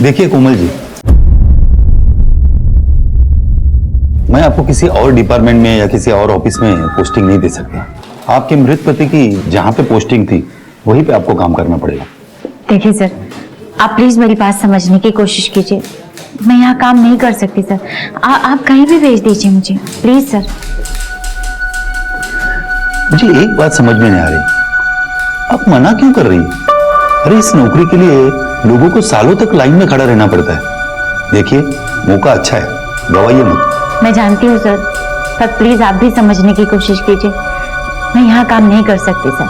देखिए कोमल जी, मैं आपको किसी और डिपार्टमेंट में या किसी और ऑफिस में पोस्टिंग नहीं दे सकता। आपके मृत पति की जहां पे पोस्टिंग थी वहीं पे आपको काम करना पड़ेगा। देखिए सर, आप प्लीज मेरी बात समझने की कोशिश कीजिए। मैं यहाँ काम नहीं कर सकती सर। आप कहीं भी भेज दीजिए मुझे, प्लीज सर। मुझे एक बात समझ में नहीं आ रही, आप मना क्यों कर रही हैं? अरे इस नौकरी के लिए लोगों को सालों तक लाइन में खड़ा रहना पड़ता है। देखिए मौका अच्छा है, गवाइए मत। मैं जानती हूँ सर, पर प्लीज आप भी समझने की कोशिश कीजिए। मैं यहाँ काम नहीं कर सकती सर।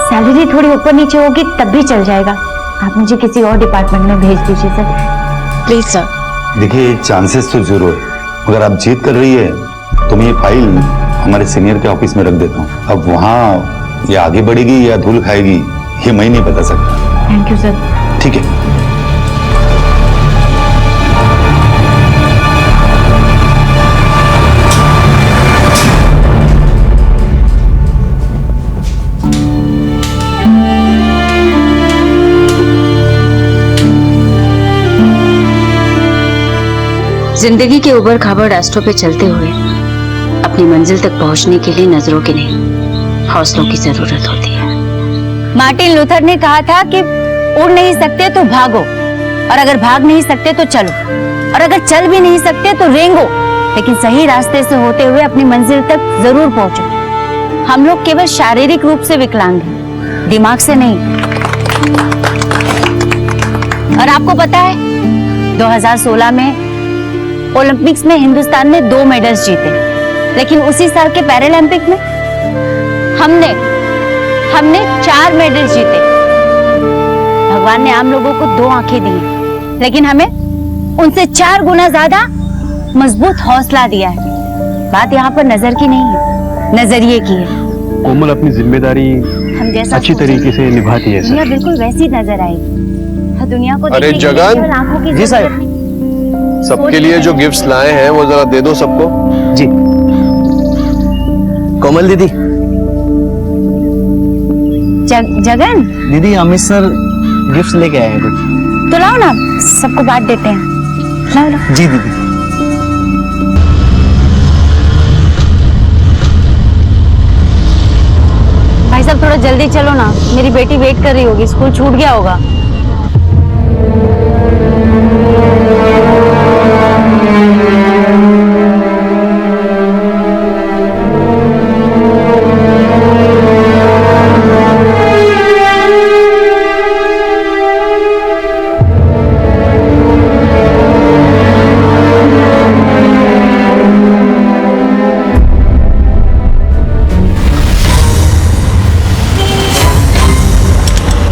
सैलरी थोड़ी ऊपर नीचे होगी तब भी चल जाएगा। आप मुझे किसी और डिपार्टमेंट में भेज दीजिए सर, प्लीज सर। देखिए चांसेस तो जरूर है, अगर आप जीत कर रही है तो मैं ये फाइल हमारे सीनियर के ऑफिस में रख देता हूँ। अब वहाँ ये आगे बढ़ेगी या धूल खाएगी ये मैं नहीं बता सकता। Thank you sir. ठीक है। जिंदगी के उबड़ खाबड़ रास्तों पे चलते हुए अपनी मंजिल तक पहुंचने के लिए नजरों की नहीं, हौसलों की जरूरत होती है। मार्टिन लूथर ने कहा था कि उड़ नहीं सकते तो भागो, और अगर भाग नहीं सकते तो चलो, और अगर चल भी नहीं सकते तो रेंगो, लेकिन सही रास्ते से होते हुए अपनी मंजिल तक जरूर पहुंचो। हम लोग केवल शारीरिक रूप से विकलांग हैं, दिमाग से नहीं। और आपको पता है 2016 में ओलंपिक्स में हिंदुस्तान ने 2 मेडल्स जीते, लेकिन उसी साल के पैरालंपिक में हमने 4 मेडल जीते। भगवान ने आम लोगों को 2 आंखें दी हैं, लेकिन हमें उनसे 4 गुना ज्यादा मजबूत हौसला दिया है। बात यहाँ पर नजर की नहीं है, नजरिए की है। कोमल अपनी जिम्मेदारी हम जैसा अच्छी तरीके से निभाती है दुनिया सर। बिल्कुल वैसी नजर आएगी। हर दुनिया को अरे देखने के लिए जगन! केवल आंखों की जी साहब। जरूरत नहीं। सबके लिए जो गिफ्ट्स लाए हैं वो जरा दे दो सबको। जी कोमल दीदी, जगन दीदी अमित सर गिफ्ट लेके आए हैं कुछ। तो लाओ ना, सबको बांट देते हैं। लाओ लाओ। जी दीदी। भाई साहब थोड़ा जल्दी चलो ना, मेरी बेटी वेट कर रही होगी, स्कूल छूट गया होगा।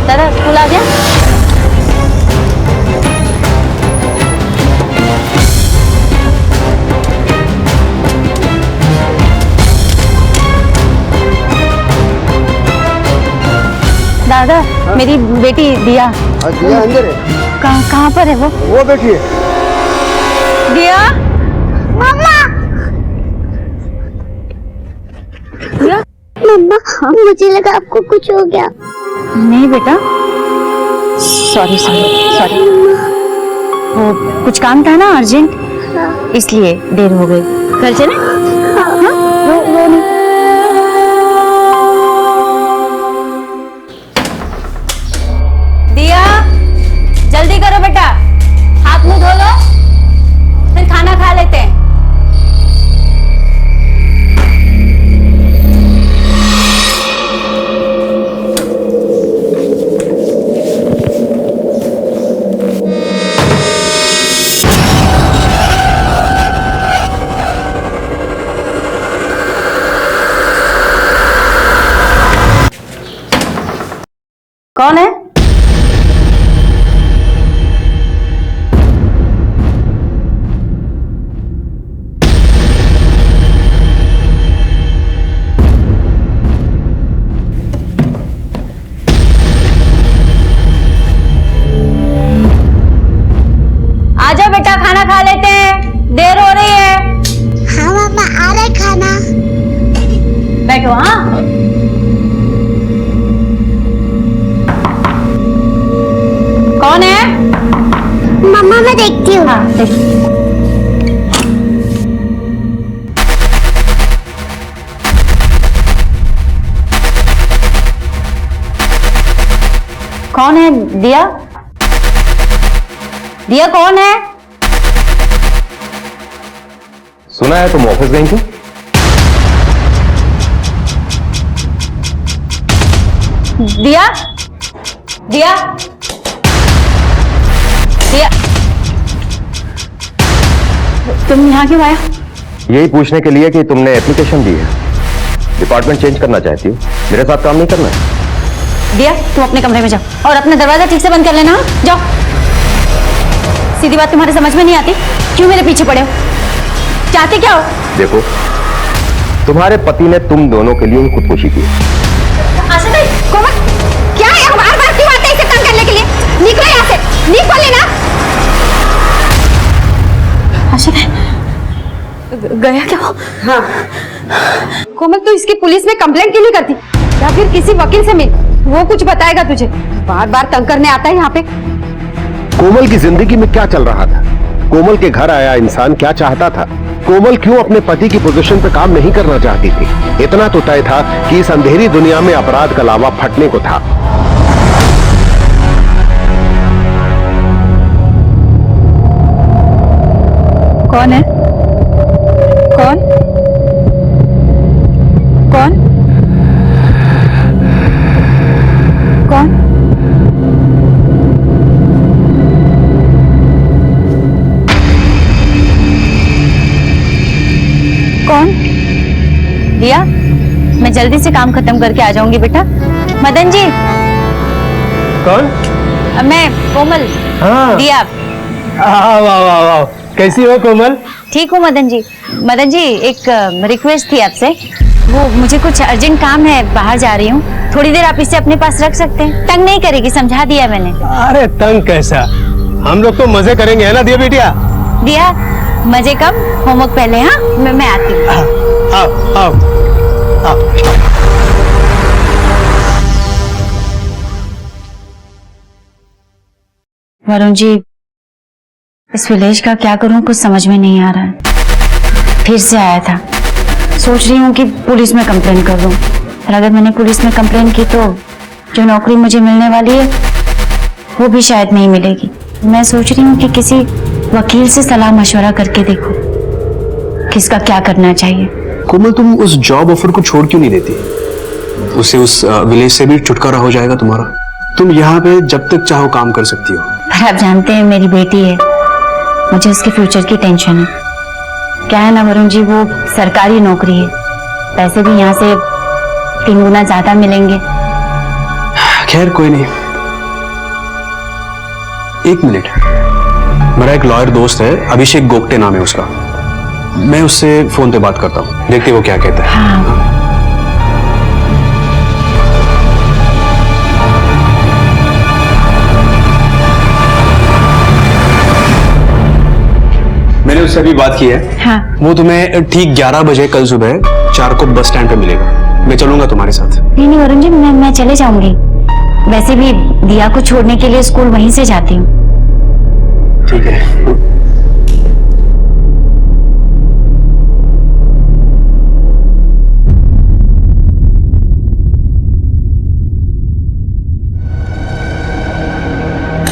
दादा स्कूल आ गया? दादा मेरी बेटी दिया। दिया अंदर है। कहाँ पर है वो बैठी है। दिया? मम्मा दिया? मम्मा मुझे लगा आपको कुछ हो गया। नहीं बेटा, सॉरी सॉरी सॉरी, वो कुछ काम था ना अर्जेंट, इसलिए देर हो गई। घर चले? हाँ, वो नहीं। दिया जल्दी करो बेटा, हाथ मुंह धो लो, फिर खाना खा लेते हैं। कौन है? कौन है? दिया? दिया कौन है? सुना है तुम ऑफिस गई थी? दिया? दिया? दिया? तुम यहाँ क्यों आया? यही पूछने के लिए कि तुमने एप्लीकेशन दी है, डिपार्टमेंट चेंज करना चाहती हो, मेरे साथ काम नहीं करना है। दिया, तुम अपने कमरे में जाओ और अपना दरवाजा ठीक से बंद कर लेना। जाओ। सीधी बात तुम्हारे समझ में नहीं आती? क्यों मेरे पीछे पड़े हो? चाहते क्या हो? देखो, तुम्हारे पति ने तुम दोनों के लिए खुदकुशी की। आशा भाई, कोमल, क्या है? बार-बार क्यों आते हैं इसे तंग करने के लिए? निकलो यहाँ से, निकलो लेना। आशा भाई, गया क्या वो? हाँ। कोमल, तू इसकी पुलिस में कंप्लेंट क्यों नहीं करती? या फिर किसी वकील से मिल, वो कुछ बताएगा तुझे। बार-बार तंग करने आता है यहाँ पे। कोमल की जिंदगी में क्या चल रहा था? कोमल के घर आया इंसान क्या चाहता था? कोमल क्यों अपने पति की पोजीशन पे काम नहीं करना चाहती थी? इतना तो तय था कि इस अंधेरी दुनिया में अपराध का लावा फटने को था। कौन है? कौन? कौन? कौन? कौन? दिया, मैं जल्दी से काम खत्म करके आ जाऊंगी बेटा। मदन जी। कौन? मैं कोमल। हाँ। दिया। वाह वाह वाह, कैसी हो कोमल? ठीक हूँ मदन जी। मदन जी, एक रिक्वेस्ट थी आपसे। वो मुझे कुछ अर्जेंट काम है, बाहर जा रही हूँ, थोड़ी देर आप इसे अपने पास रख सकते हैं? तंग नहीं करेगी, समझा दिया मैंने। अरे तंग कैसा, हम लोग तो मजे करेंगे, है ना दिया बेटिया? दिया, मजे कम, होमवर्क पहले। हाँ, मैं आती हूँ। आओ आओ आओ। वरुण जी, इस विलेज का क्या करूं, कुछ समझ में नहीं आ रहा है। फिर से आया था, सोच रही हूँ कि पुलिस में कंप्लेन कर दूं, पर अगर मैंने पुलिस में कंप्लेन की तो जो नौकरी मुझे मिलने वाली है वो भी शायद नहीं मिलेगी। मैं सोच रही हूँ कि किसी वकील से सलाह मशवरा करके देखूं किसका क्या करना चाहिए। कोमल, तुम उस जॉब ऑफर को छोड़ क्यों नहीं देती? उससे उस विलेज से भी छुटकारा हो जाएगा तुम्हारा। तुम यहाँ पे जब तक चाहो काम कर सकती हो। पर आप जानते हैं, मेरी बेटी है, मुझे उसके फ्यूचर की टेंशन है। क्या है ना वरुण जी, वो सरकारी नौकरी है, पैसे भी यहाँ से 3 गुना ज्यादा मिलेंगे। खैर कोई नहीं, 1 मिनट। मेरा एक लॉयर दोस्त है, अभिषेक गोगटे नाम है उसका, मैं उससे फोन पे बात करता हूँ, देखते वो क्या कहता है। हाँ। मैंने उससे अभी बात की है। हाँ। वो तुम्हें ठीक 11 बजे कल सुबह 4 को बस स्टैंड पे मिलेगा। मैं चलूंगा तुम्हारे साथ। नहीं वरुण जी, मैं चले जाऊंगी। वैसे भी दिया को छोड़ने के लिए स्कूल वहीं से जाती हूँ। ठीक है।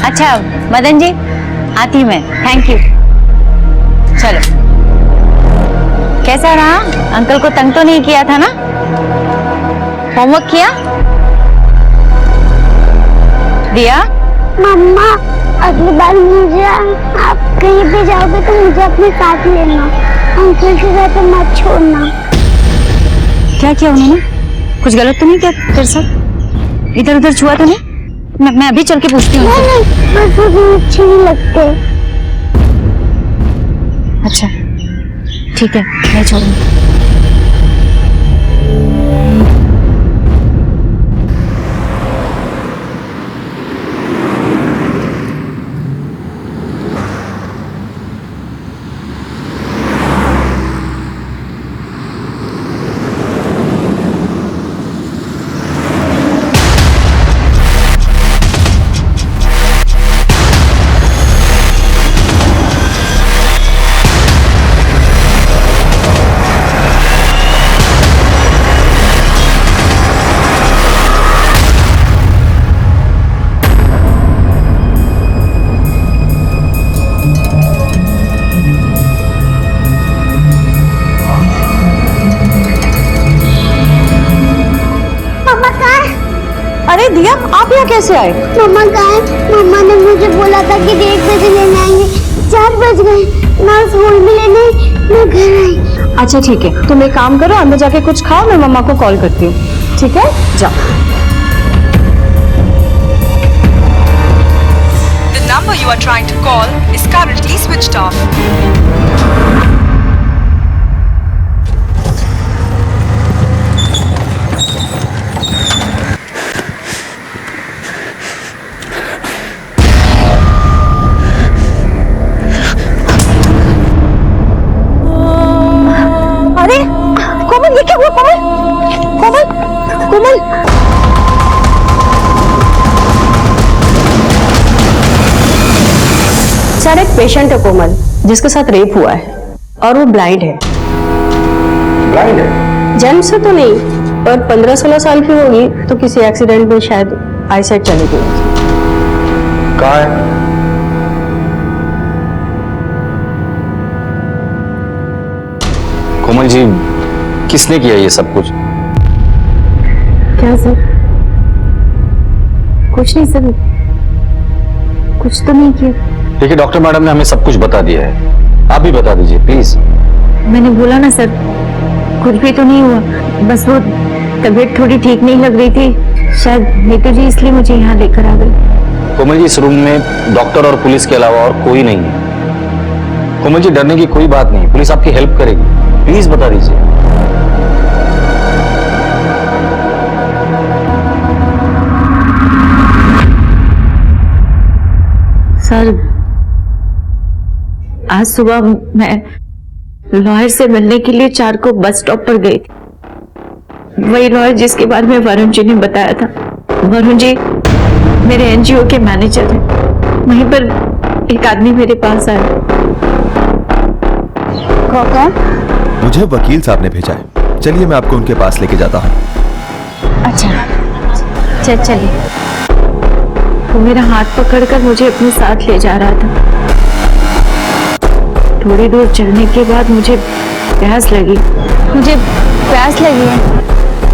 अच्छा मदन जी, आती मैं, थैंक यू। चलो। कैसा रहा? अंकल को तंग तो नहीं किया था ना? होमवर्क किया? दिया? मम्मा, अगली बार मुझे आप कहीं पे जाओगे तो मुझे अपने साथ लेना, अंकल के साथ मत छोड़ना। क्या किया उन्होंने? कुछ गलत तो नहीं किया तेरे साथ? इधर उधर छुआ तो नहीं? मैं अभी चल के पूछती हूँ। नहीं, बस मुझे अच्छे नहीं लगते। अच्छा ठीक है, मैं छोड़ूंगी। यहाँ कैसे आए? मम्मा कहाँ है? मम्मा ने मुझे बोला था कि 1:30 बजे लेने आएंगे, 4 बज गए। मैं स्कूल भी लेने मैं घर आई। अच्छा ठीक है, तुम एक काम करो, अंदर जाके कुछ खाओ, मैं मम्मा को कॉल करती हूँ। ठीक है, जाओ। The number you are trying to call is currently switched off. अरे कोमल, ये क्या हुआ? कोमल, कोमल, कोमल। सर, एक पेशेंट है कोमल, जिसके साथ रेप हुआ है और वो ब्लाइंड है। ब्लाइंड है? जन्म से तो नहीं, पर 15-16 साल की होगी तो किसी एक्सीडेंट में शायद आईसाइट चली गई। कहाँ है? कोमल जी, किसने किया ये सब कुछ? क्या सर? कुछ नहीं सर, कुछ तो नहीं किया। देखिए डॉक्टर मैडम ने हमें सब कुछ बता दिया है, आप भी बता दीजिए प्लीज। मैंने बोला ना सर, कुछ भी तो नहीं हुआ, बस वो तबीयत थोड़ी ठीक नहीं लग रही थी, शायद नेतू जी इसलिए मुझे यहाँ लेकर आ गई। कोमल जी, इस रूम में डॉक्टर और पुलिस के अलावा और कोई नहीं है। कोमल जी, डरने की कोई बात नहीं, पुलिस आपकी हेल्प करेगी, प्लीज बता दीजिए। सर, आज सुबह मैं लॉयर से मिलने के लिए 4 को बस स्टॉप पर गई थी। वही लॉयर जिसके बारे में वरुण जी ने बताया था। वरुण जी मेरे एनजीओ के मैनेजर हैं। वहीं पर एक आदमी मेरे पास आया। कौन? मुझे वकील साहब ने भेजा है, चलिए मैं आपको उनके पास लेके जाता हूँ। अच्छा चलिए। वो मेरा हाथ पकड़कर मुझे अपने साथ ले जा रहा था। थोड़ी दूर चलने के बाद मुझे प्यास लगी है।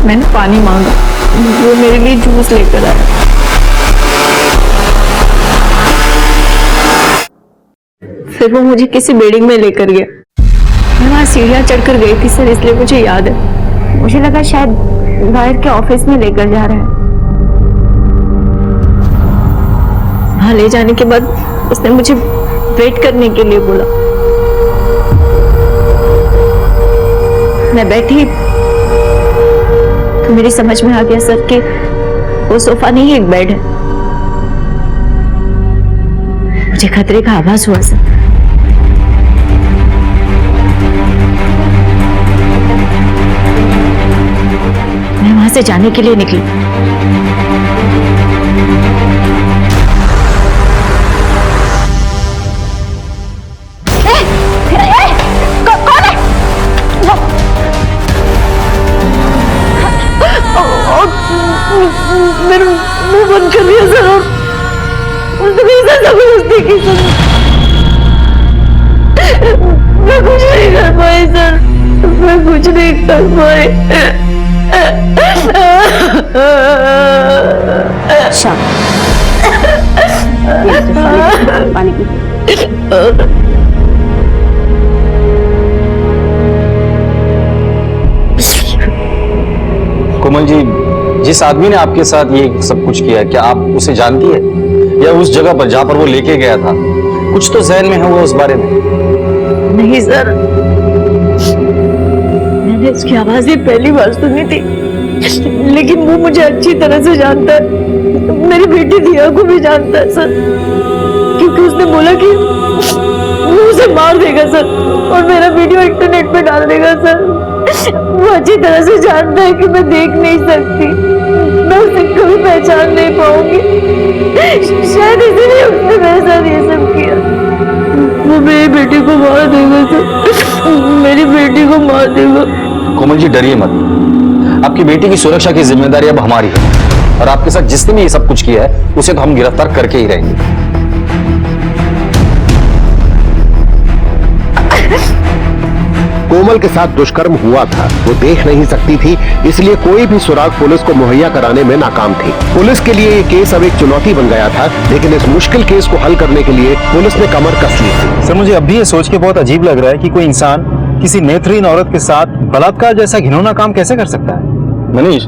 मैंने पानी मांगा, वो मेरे लिए जूस लेकर आया। फिर वो मुझे किसी बिल्डिंग में लेकर गया। मैं वहां सीढ़ियां चढ़कर गई थी सर, इसलिए मुझे याद है। मुझे लगा शायद लॉयर के ऑफिस में लेकर जा रहा है। वहां ले जाने के बाद उसने मुझे वेट करने के लिए बोला। मैं बैठी तो मेरी समझ में आ गया सर कि वो सोफा नहीं, एक बेड है। मुझे खतरे का आभास हुआ सर। मैं वहां से जाने के लिए निकली। मेरा मुंह बंद कर दिया सर, और उसने जबरदस्ती की सर। मैं कुछ नहीं कर पाई सर, मैं कुछ नहीं कर पाई। पानी पी। कोमल जी, जिस आदमी ने आपके साथ ये सब कुछ किया, क्या आप उसे जानती है? या उस जगह पर जहां पर वो लेके गया था, कुछ तो ज़हन में है वो उस बारे में? नहीं सर, मैंने उसकी आवाज ही पहली बार सुनी थी, लेकिन वो मुझे अच्छी तरह से जानता है। मेरी बेटी दिया को भी जानता है सर, क्योंकि उसने बोला कि वो उसे मार देगा सर, और मेरा वीडियो इंटरनेट पे डाल देगा सर। वो अच्छी तरह से जानता है कि मैं देख नहीं सकती, मैं उसे कभी पहचान नहीं पाऊंगी। शायद इसीलिए उसने मेरे साथ ये सब किया। वो मेरी बेटी को मार देगा सर, मेरी बेटी को मार देगा। कोमल जी, डरिए मत, आपकी बेटी की सुरक्षा की जिम्मेदारी अब हमारी है, और आपके साथ जिसने भी ये सब कुछ किया है उसे तो हम गिरफ्तार करके ही रहेंगे। कोमल के साथ दुष्कर्म हुआ था वो देख नहीं सकती थी, इसलिए कोई भी सुराग पुलिस को मुहैया कराने में नाकाम थी। पुलिस के लिए ये केस अब एक चुनौती बन गया था, लेकिन इस मुश्किल केस को हल करने के लिए पुलिस ने कमर कस ली थी। सर मुझे अब भी ये सोच के बहुत अजीब लग रहा है कि कोई इंसान किसी नेत्रहीन औरत के साथ बलात्कार जैसा घिनौना काम कैसे कर सकता है। मनीष,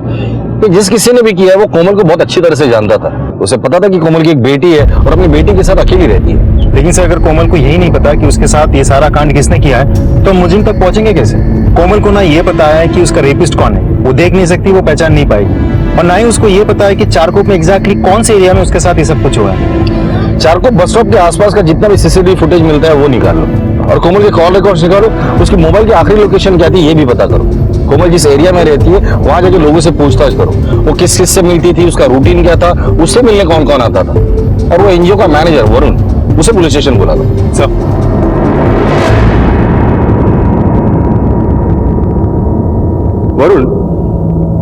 तो जिस किसी ने भी किया है वो कोमल को बहुत अच्छी तरह से जानता था। उसे पता था कि कोमल की एक बेटी है और अपनी बेटी के साथ अकेली रहती है। लेकिन सर अगर कोमल को यही नहीं पता कि उसके साथ ये सारा कांड किसने किया है तो मुजिम तक पहुंचेंगे कैसे। कोमल को ना ये पता है कि उसका रेपिस्ट कौन है, वो देख नहीं सकती, वो पहचान नहीं पाएगी, और ना ही उसको ये पता है कि चारकोप में एग्जैक्टली कौन से एरिया में उसके साथ ये सब कुछ हुआ है। चारकोप बस स्टॉप के आसपास का जितना भी सीसीटीवी फुटेज मिलता है वो निकाल लो, और कोमल के कॉल रिकॉर्ड्स निकालो, उसकी मोबाइल की आखिरी लोकेशन क्या थी ये भी पता करो। कोमल जिस एरिया में रहती है वहां जाके लोगों से पूछताछ करो, वो किस किस से मिलती थी, उसका रूटीन क्या था, उससे मिलने कौन कौन आता था, और वो एनजीओ का मैनेजर वरुण, उसे पुलिस स्टेशन बुला दो। सब वरुण,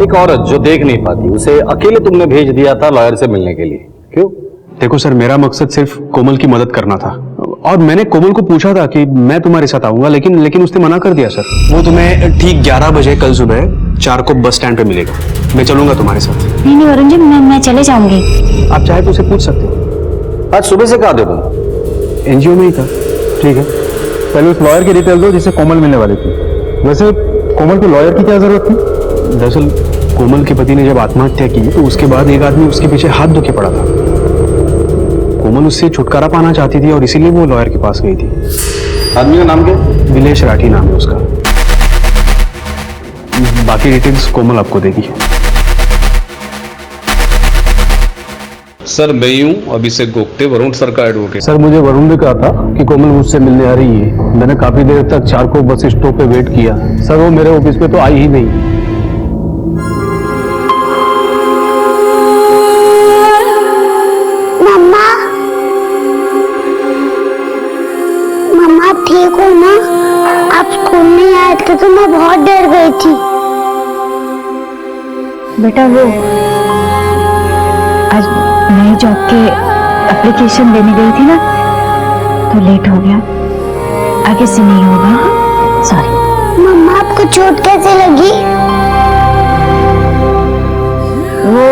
एक औरत जो देख नहीं पाती उसे अकेले तुमने भेज दिया था लॉयर से मिलने के लिए, क्यों? देखो सर, मेरा मकसद सिर्फ कोमल की मदद करना था, और मैंने कोमल को पूछा था कि मैं तुम्हारे साथ आऊंगा, लेकिन उसने मना कर दिया सर। वो तुम्हें ठीक 11 बजे कल सुबह चारकोप बस स्टैंड पे मिलेगा। मैं चलूंगा तुम्हारे साथ। नहीं वरुण जी, मैं चले जाऊंगी। आप चाहे तो उसे पूछ सकते हो। आज सुबह से कहा दे तुम? एनजीओ में ही था। ठीक है, पहले उस लॉयर की डिटेल दो जिससे कोमल मिलने वाली थी। वैसे कोमल को लॉयर की क्या जरूरत थी? दरअसल कोमल के पति ने जब आत्महत्या की तो उसके बाद एक आदमी उसके पीछे हाथ धो के पड़ा था। कोमल उससे छुटकारा पाना चाहती थी और इसीलिए वो लॉयर के पास गई थी। आदमी का नाम क्या? विलेश राठी नाम है उसका। बाकी डिटेल्स कोमल आपको देगी। सर मैं हूँ अभिषेक गोप्ते, वरुण सर का एडवोकेट। सर मुझे वरुण ने कहा था कि कोमल मुझसे मिलने आ रही है। मैंने काफी देर तक चारकोप बस स्टॉप पे वेट किया। सर वो मेरे ऑफिस पे तो आई ही नहीं। मम्मा, मम्मा आप ठीक हो ना? आप स्कूल नहीं आए थे तो मैं बहुत डर गई थी। बेटा वो आज नई जॉब के एप्लीकेशन देने गई थी ना, तो लेट हो गया। आगे से नहीं होगा, सॉरी। मम्मा आपको चोट कैसे लगी? वो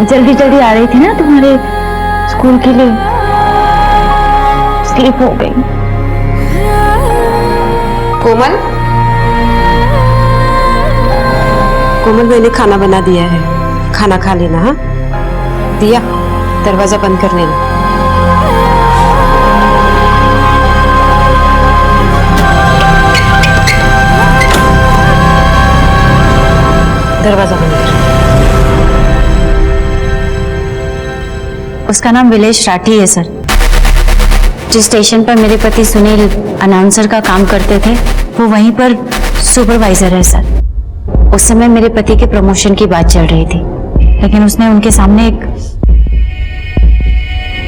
जल्दी जल्दी आ रही थी ना तुम्हारे स्कूल के लिए, स्लिप हो गई। कोमल, कोमल मैंने खाना बना दिया है, खाना खा लेना। हाँ दिया, दरवाजा बंद कर लेना। दरवाजा बंद कर। उसका नाम विलेश राठी है सर। जिस स्टेशन पर मेरे पति सुनील अनाउंसर का काम करते थे वो वहीं पर सुपरवाइजर है सर। उस समय मेरे पति के प्रमोशन की बात चल रही थी, लेकिन उसने उनके सामने एक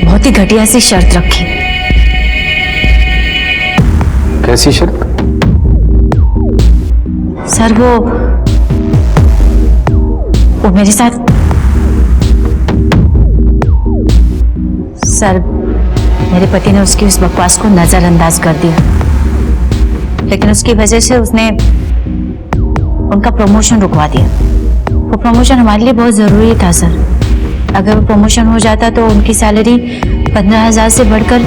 बहुत ही घटिया सी शर्त रखी। कैसी शर्त? सर वो मेरे साथ, सर मेरे पति ने उसकी उस बकवास को नजरअंदाज कर दिया, लेकिन उसकी वजह से उसने उनका प्रमोशन रुकवा दिया। वो प्रमोशन हमारे लिए बहुत जरूरी था सर। अगर वो प्रमोशन हो जाता तो उनकी सैलरी 15,000 से बढ़कर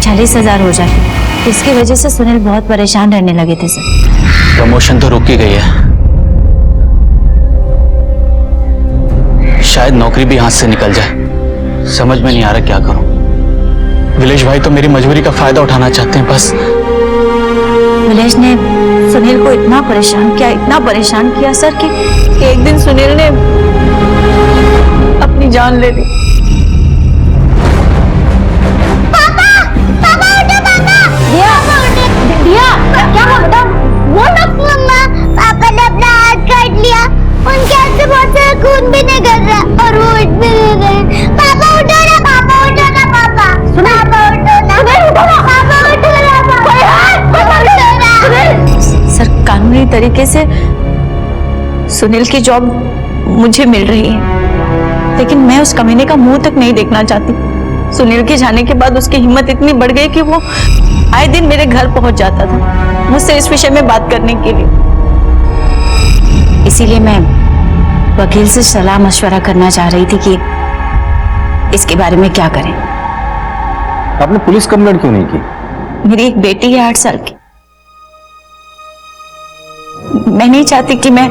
40,000 हो जाती। इसकी वजह से सुनील बहुत परेशान रहने लगे थे सर। प्रमोशन तो रुक ही गई है, शायद नौकरी भी हाथ से निकल जाए। समझ में नहीं आ रहा क्या करूं। विलेश भाई तो मेरी मजबूरी का फायदा उठाना चाहते हैं बस। विलेश ने सुनील को इतना परेशान किया सर कि एक दिन सुनील ने अपनी जान ले ली। पापा, पापा उठो पापा। दिया, क्या हुआ बेटा? वो ना मम्मा, पापा ने अपना हाथ काट लिया। उनके हाथ से बहुत सारा खून भी निकल रहा और वो उठ भी नहीं रहे। पापा उठो ना, पापा उठो ना, पापा। पापा उठो ना, पापा उठो ना, पापा उठो ना। सर कानूनी तरीके से सुनील की जॉब मुझे मिल रही है, लेकिन मैं उस कमीने का मुंह तक नहीं देखना चाहती। सुनील के जाने के बाद उसकी हिम्मत इतनी बढ़ गई कि वो आए दिन मेरे घर पहुंच जाता था। मुझसे इस विषय में बात करने के लिए। इसीलिए मैं वकील से सलाह मशवरा करना चाह रही थी कि इसके बारे में क्या करें। आपने पुलिस कंप्लेंट क्यों नहीं की? मेरी एक बेटी है 8 साल की। मैं नहीं चाहती कि मैं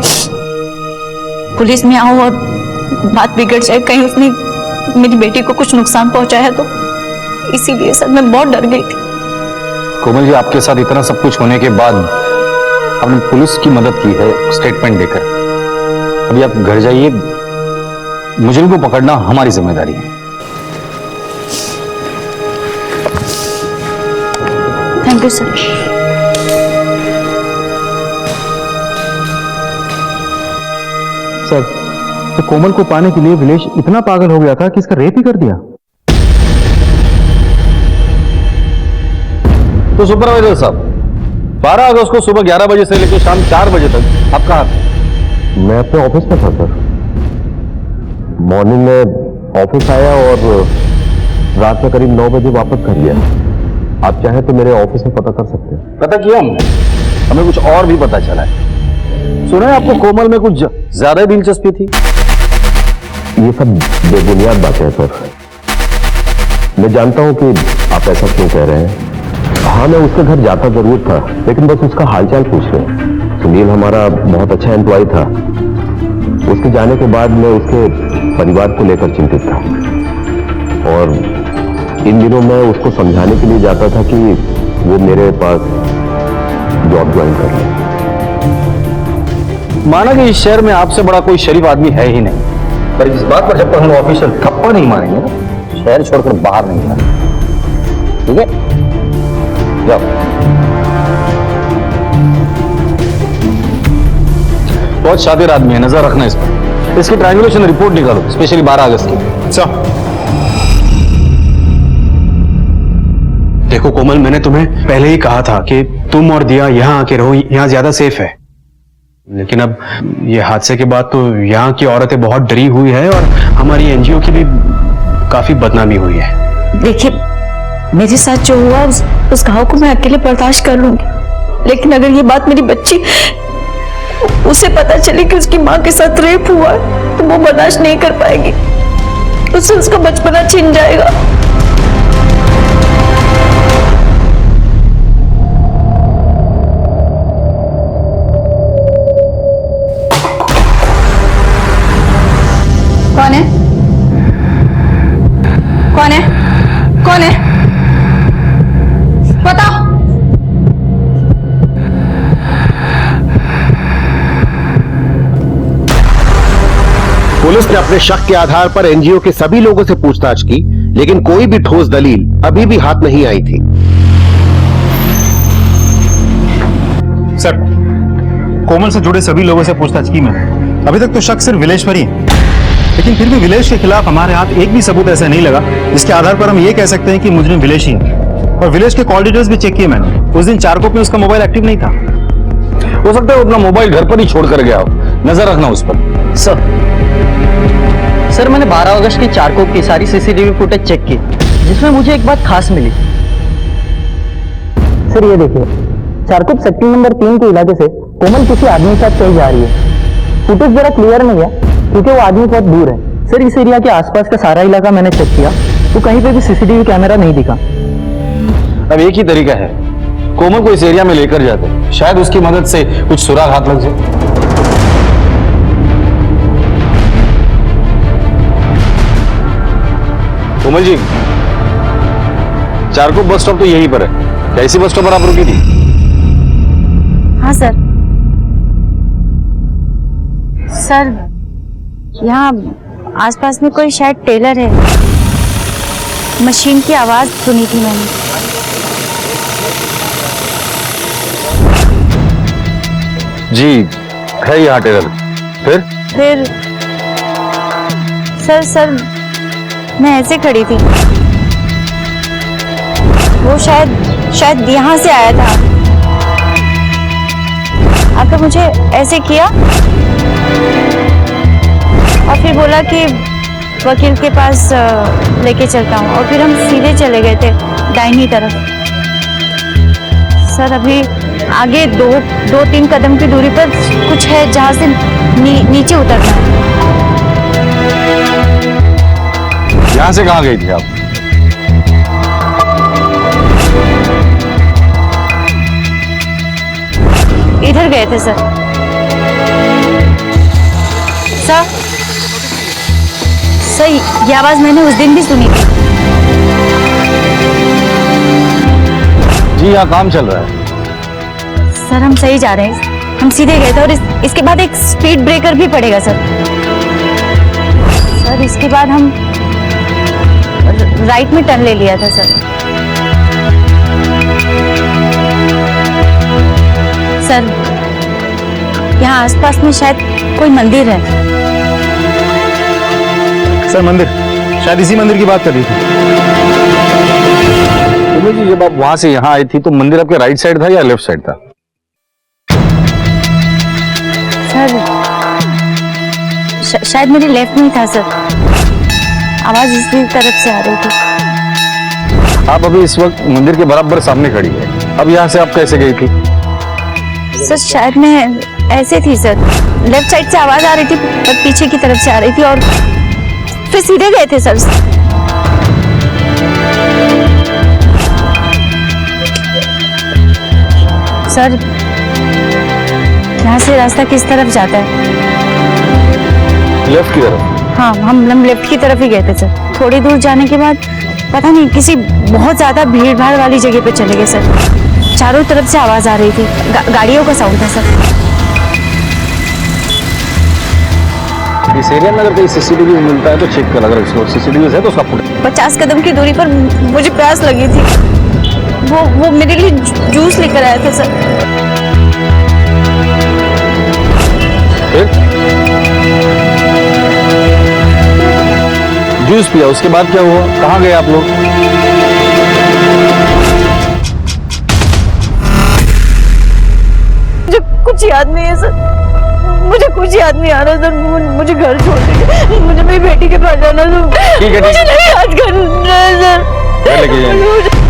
पुलिस में आऊं और बात बिगड़ जाए, कहीं उसने मेरी बेटी को कुछ नुकसान पहुंचाया तो। इसीलिए सर मैं बहुत डर गई थी। कोमल जी, आपके साथ इतना सब कुछ होने के बाद आपने पुलिस की मदद की है स्टेटमेंट देकर। अभी आप घर जाइए, मुजरिम को पकड़ना हमारी जिम्मेदारी है। Thank you sir. सर, तो कोमल को पाने के लिए विलेश इतना पागल हो गया था कि इसका रेप ही कर दिया। तो सुपरवाइजर साहब, 12 अगस्त को सुबह 11 बजे से लेकर शाम 4 बजे तक आप कहाँ थे? मैं अपने ऑफिस में था सर। मॉर्निंग में ऑफिस आया और रात में करीब 9 बजे वापस घर गया। आप चाहे तो मेरे ऑफिस में पता कर सकते हैं। पता किया हमें कुछ और भी पता चला है। सुना है आपको कोमल में कुछ ज्यादा दिलचस्पी थी। ये सब बेबुनियाद बातें हैं सर। मैं जानता हूं कि आप ऐसा क्यों कह रहे हैं। हाँ, मैं उसके घर जाता जरूर था, लेकिन बस उसका हालचाल पूछ रहे हैं। सुनील हमारा बहुत अच्छा एम्प्लॉय था। उसके जाने के बाद मैं उसके परिवार को लेकर चिंतित था और इन दिनों मैं उसको समझाने के लिए जाता था कि वो मेरे पास जॉब ज्वाइन कर ले। माना कि इस शहर में आपसे बड़ा कोई शरीफ आदमी है ही नहीं, पर इस बात पर जब तक हम ऑफिशियल थप्पड़ नहीं मारेंगे ना, शहर छोड़कर बाहर नहीं जाना। ठीक है, जाओ। बहुत शातिर आदमी है, नजर रखना इस पर। इसकी ट्रायंगुलेशन रिपोर्ट निकालो, स्पेशली 12 अगस्त की। अच्छा। देखो कोमल, मैंने तुम्हें पहले ही कहा था कि तुम और दिया यहां आके रहो, यहां ज्यादा सेफ है। लेकिन अब ये हादसे के बाद तो यहाँ की औरतें बहुत डरी हुई है और हमारी एनजीओ की भी काफी बदनामी हुई है। देखिए, मेरे साथ जो हुआ उस घाव को मैं अकेले बर्दाश्त कर लूंगी, लेकिन अगर ये बात मेरी बच्ची उसे पता चले कि उसकी माँ के साथ रेप हुआ है, तो वो बर्दाश्त नहीं कर पाएगी। उससे उसका बचपना छिन जाएगा। कौन है? कौन है? कौन है? बताओ। पुलिस ने अपने शक के आधार पर एनजीओ के सभी लोगों से पूछताछ की, लेकिन कोई भी ठोस दलील अभी भी हाथ नहीं आई थी। सर, कोमल से जुड़े सभी लोगों से पूछताछ की मैंने। अभी तक तो शक सिर्फ विलेश पर ही है, लेकिन फिर भी विलेश के खिलाफ हमारे हाथ एक भी सबूत ऐसा नहीं लगा जिसके आधार पर हम ये कह सकते हैं कि मुजरिम विलेश ही है। और विलेश के कॉल डिटेल्स भी चेक किए मैंने। उस दिन चारकोप में उसका मोबाइल एक्टिव नहीं था। हो सकता है वो अपना मोबाइल घर पर ही छोड़ कर गया हो, नजर रखना उस पर। सर, मैंने 12 अगस्त की चारकोप की सारी सीसीटीवी फुटेज चेक की, जिसमें मुझे एक बात खास मिली। सर ये देखिए, चारकोप सेक्टर नंबर 3 के इलाके से कोमल किसी आदमी के साथ चल जा रही है। फुटेज जरा क्लियर नहीं है क्योंकि वो आदमी बहुत दूर है। सर, इस एरिया के आसपास का सारा इलाका मैंने चेक किया, तो कहीं पे भी सीसीटीवी कैमरा नहीं दिखा। अब एक ही तरीका है, कोमल को इस एरिया में लेकर जाते, शायद उसकी मदद से कुछ सुराग हाथ लग जाए। कोमल जी, चारकोप बस स्टॉप तो यहीं पर है। क्या इसी बस स्टॉप पर आप रुकी थी? हाँ सर। सर, यहाँ आसपास में कोई शायद टेलर है। मशीन की आवाज सुनी थी मैंने। जी है यहाँ टेलर। फिर सर मैं ऐसे खड़ी थी, वो शायद यहाँ से आया था। आपने मुझे ऐसे किया और फिर बोला कि वकील के पास लेके चलता हूँ, और फिर हम सीधे चले गए थे दाहिनी तरफ। सर, अभी आगे दो तीन कदम की दूरी पर कुछ है जहाँ से नीचे उतरना है। यहाँ से कहाँ गई थी आप? इधर गए थे सर। सर ये आवाज मैंने उस दिन भी सुनी थी। जी यहाँ काम चल रहा है। सर हम सही जा रहे हैं, हम सीधे गए थे और इसके बाद एक स्पीड ब्रेकर भी पड़ेगा सर। सर इसके बाद हम राइट में टर्न ले लिया था सर। सर यहाँ आसपास में शायद कोई मंदिर है। सर मंदिर, शायद इसी मंदिर की बात कर रही थी। जी जब आप वहां से यहाँ आई थी तो मंदिर आपके राइट साइड था या लेफ्ट साइड था? सर शायद मेरे लेफ्ट में ही था सर। आवाज इसी तरफ से आ रही थी। आप अभी इस वक्त मंदिर के बराबर सामने खड़ी है। अब यहाँ से आप कैसे गई थी? सर शायद मैं ऐसे थी सर, लेफ्ट साइड से आवाज आ रही थी पर पीछे की तरफ से आ रही थी और फिर सीधे गए थे सर। सर यहाँ से रास्ता किस तरफ जाता है? लेफ्ट की तरफ। हाँ हम लेफ्ट की तरफ ही गए थे सर। थोड़ी दूर जाने के बाद पता नहीं किसी बहुत ज्यादा भीड़ भाड़ वाली जगह पे चले गए सर। चारों तरफ से आवाज आ रही थी, गाड़ियों का साउंड था सर। इस एरिया में अगर कोई सीसीटीवी मिलता है तो चेक कर, अगर सीसीटीवी है तो उसका फुटेज। 50 कदम की दूरी पर मुझे प्यास लगी थी, वो मेरे लिए जूस लेकर आया था सर। जूस पिया, उसके बाद क्या हुआ? कहाँ गए आप लोग? मुझे कुछ याद नहीं है सर, मुझे कुछ याद नहीं आ रहा सर। मुझे घर छोड़ दीजिए, मुझे मेरी बेटी के पास जाना सर। ठीक है, मुझे नहीं याद करना है सर। लेके जाएंगे।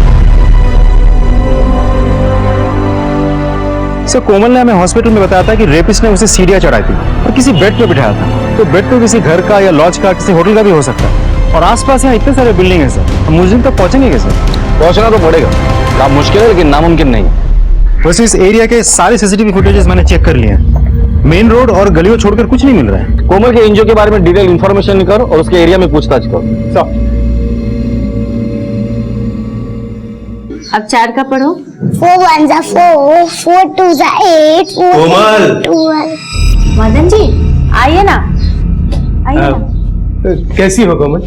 सर कोमल ने हमें हॉस्पिटल में बताया था कि रेपिस्ट ने उसे सीढ़ियां चढ़ाई थी और किसी बेड पे बिठाया था। तो बेड तो किसी घर का या लॉज का, किसी होटल का भी हो सकता है। और आसपास यहाँ इतने सारे बिल्डिंग है सर, हम मुझे तक पहुंचेंगे कैसे? पहुंचना तो पड़ेगा, काम मुश्किल है लेकिन नामुमकिन नहीं है। वैसे इस एरिया के सारे सीसीटीवी फुटेजेस मैंने चेक कर लिए हैं। मेन रोड और गलियों छोड़कर कुछ नहीं मिल रहा है। कोमल के एनजीओ के बारे में डिटेल इंफॉर्मेशन निकाल और उसके एरिया में पूछताछ करो। अब 4 का पढ़ो। 4 1 4, 4 2 8, 4 कोमल! 12। मदन जी आइए ना, आइए ना। कैसी हो कोमल?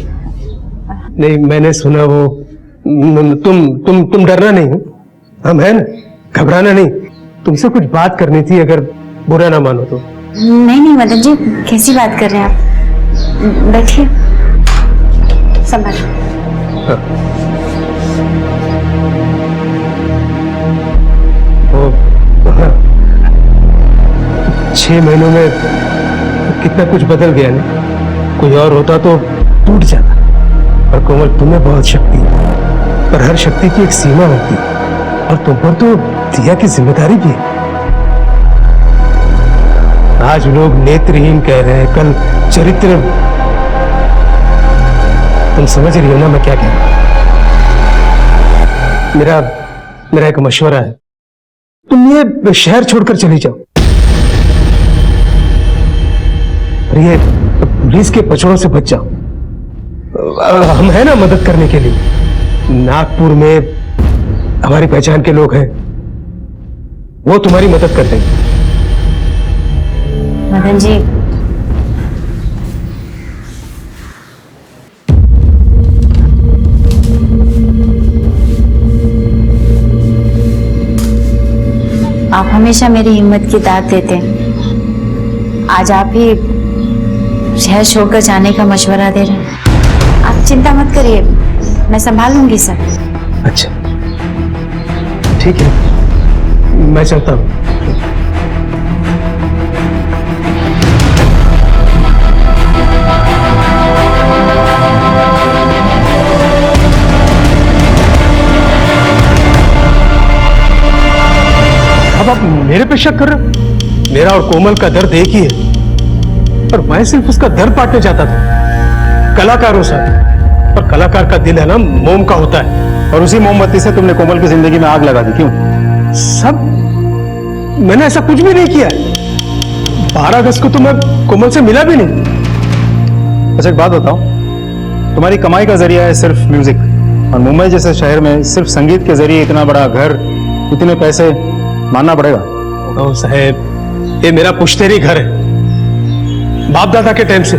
नहीं मैंने सुना वो तुम डरना नहीं हो, हम है ना, घबराना नहीं। तुमसे कुछ बात करनी थी, अगर बुरा ना मानो तो। नहीं मदन जी, कैसी बात कर रहे हैं आप? बैठिए, संभाल। हाँ। 6 महीनों में कितना कुछ बदल गया ना। कोई और होता तो टूट जाता। और कोमल तुम्हें बहुत शक्ति है, पर हर शक्ति की एक सीमा होती है और तुम पर तो दिया की जिम्मेदारी भी है। आज लोग नेत्रहीन कह रहे हैं, कल चरित्र। तुम समझ रही हो ना मैं क्या कह रहा हूं? मेरा एक मशवरा है, तुम ये शहर छोड़कर चली जाओ। ये पुलिस के पछड़ों से बच जाओ। हम है ना मदद करने के लिए। नागपुर में हमारी पहचान के लोग हैं, वो तुम्हारी मदद कर देंगे। मदन जी, आप हमेशा मेरी हिम्मत की दाद देते हैं। आज आप ही शहर छोड़कर जाने का मशवरा दे रहे हैं। आप चिंता मत करिए, मैं संभाल लूंगी सर। अच्छा ठीक है, मैं चलता हूँ। अब अब आप मेरे पे शक कर रहे हो? मेरा और कोमल का दर्द एक ही है, और मैं सिर्फ उसका दर्द बांटना चाहता था कलाकारों से। और कलाकार का दिल है ना, मोम का होता है। और उसी मोमबत्ती से तुमने कोमल की जिंदगी में आग लगा दी, क्यों? सब मैंने ऐसा कुछ भी नहीं किया। 12 अगस्त को तो मैं कोमल से मिला भी नहीं। अच्छा, एक बात बताओ, तुम्हारी कमाई का जरिया है सिर्फ म्यूजिक, और मुंबई जैसे शहर में सिर्फ संगीत के जरिए इतना बड़ा घर, इतने पैसे, मानना पड़ेगा। ओ साहब, ये मेरा पुश्तैनी घर है, बाप दादा के टाइम से।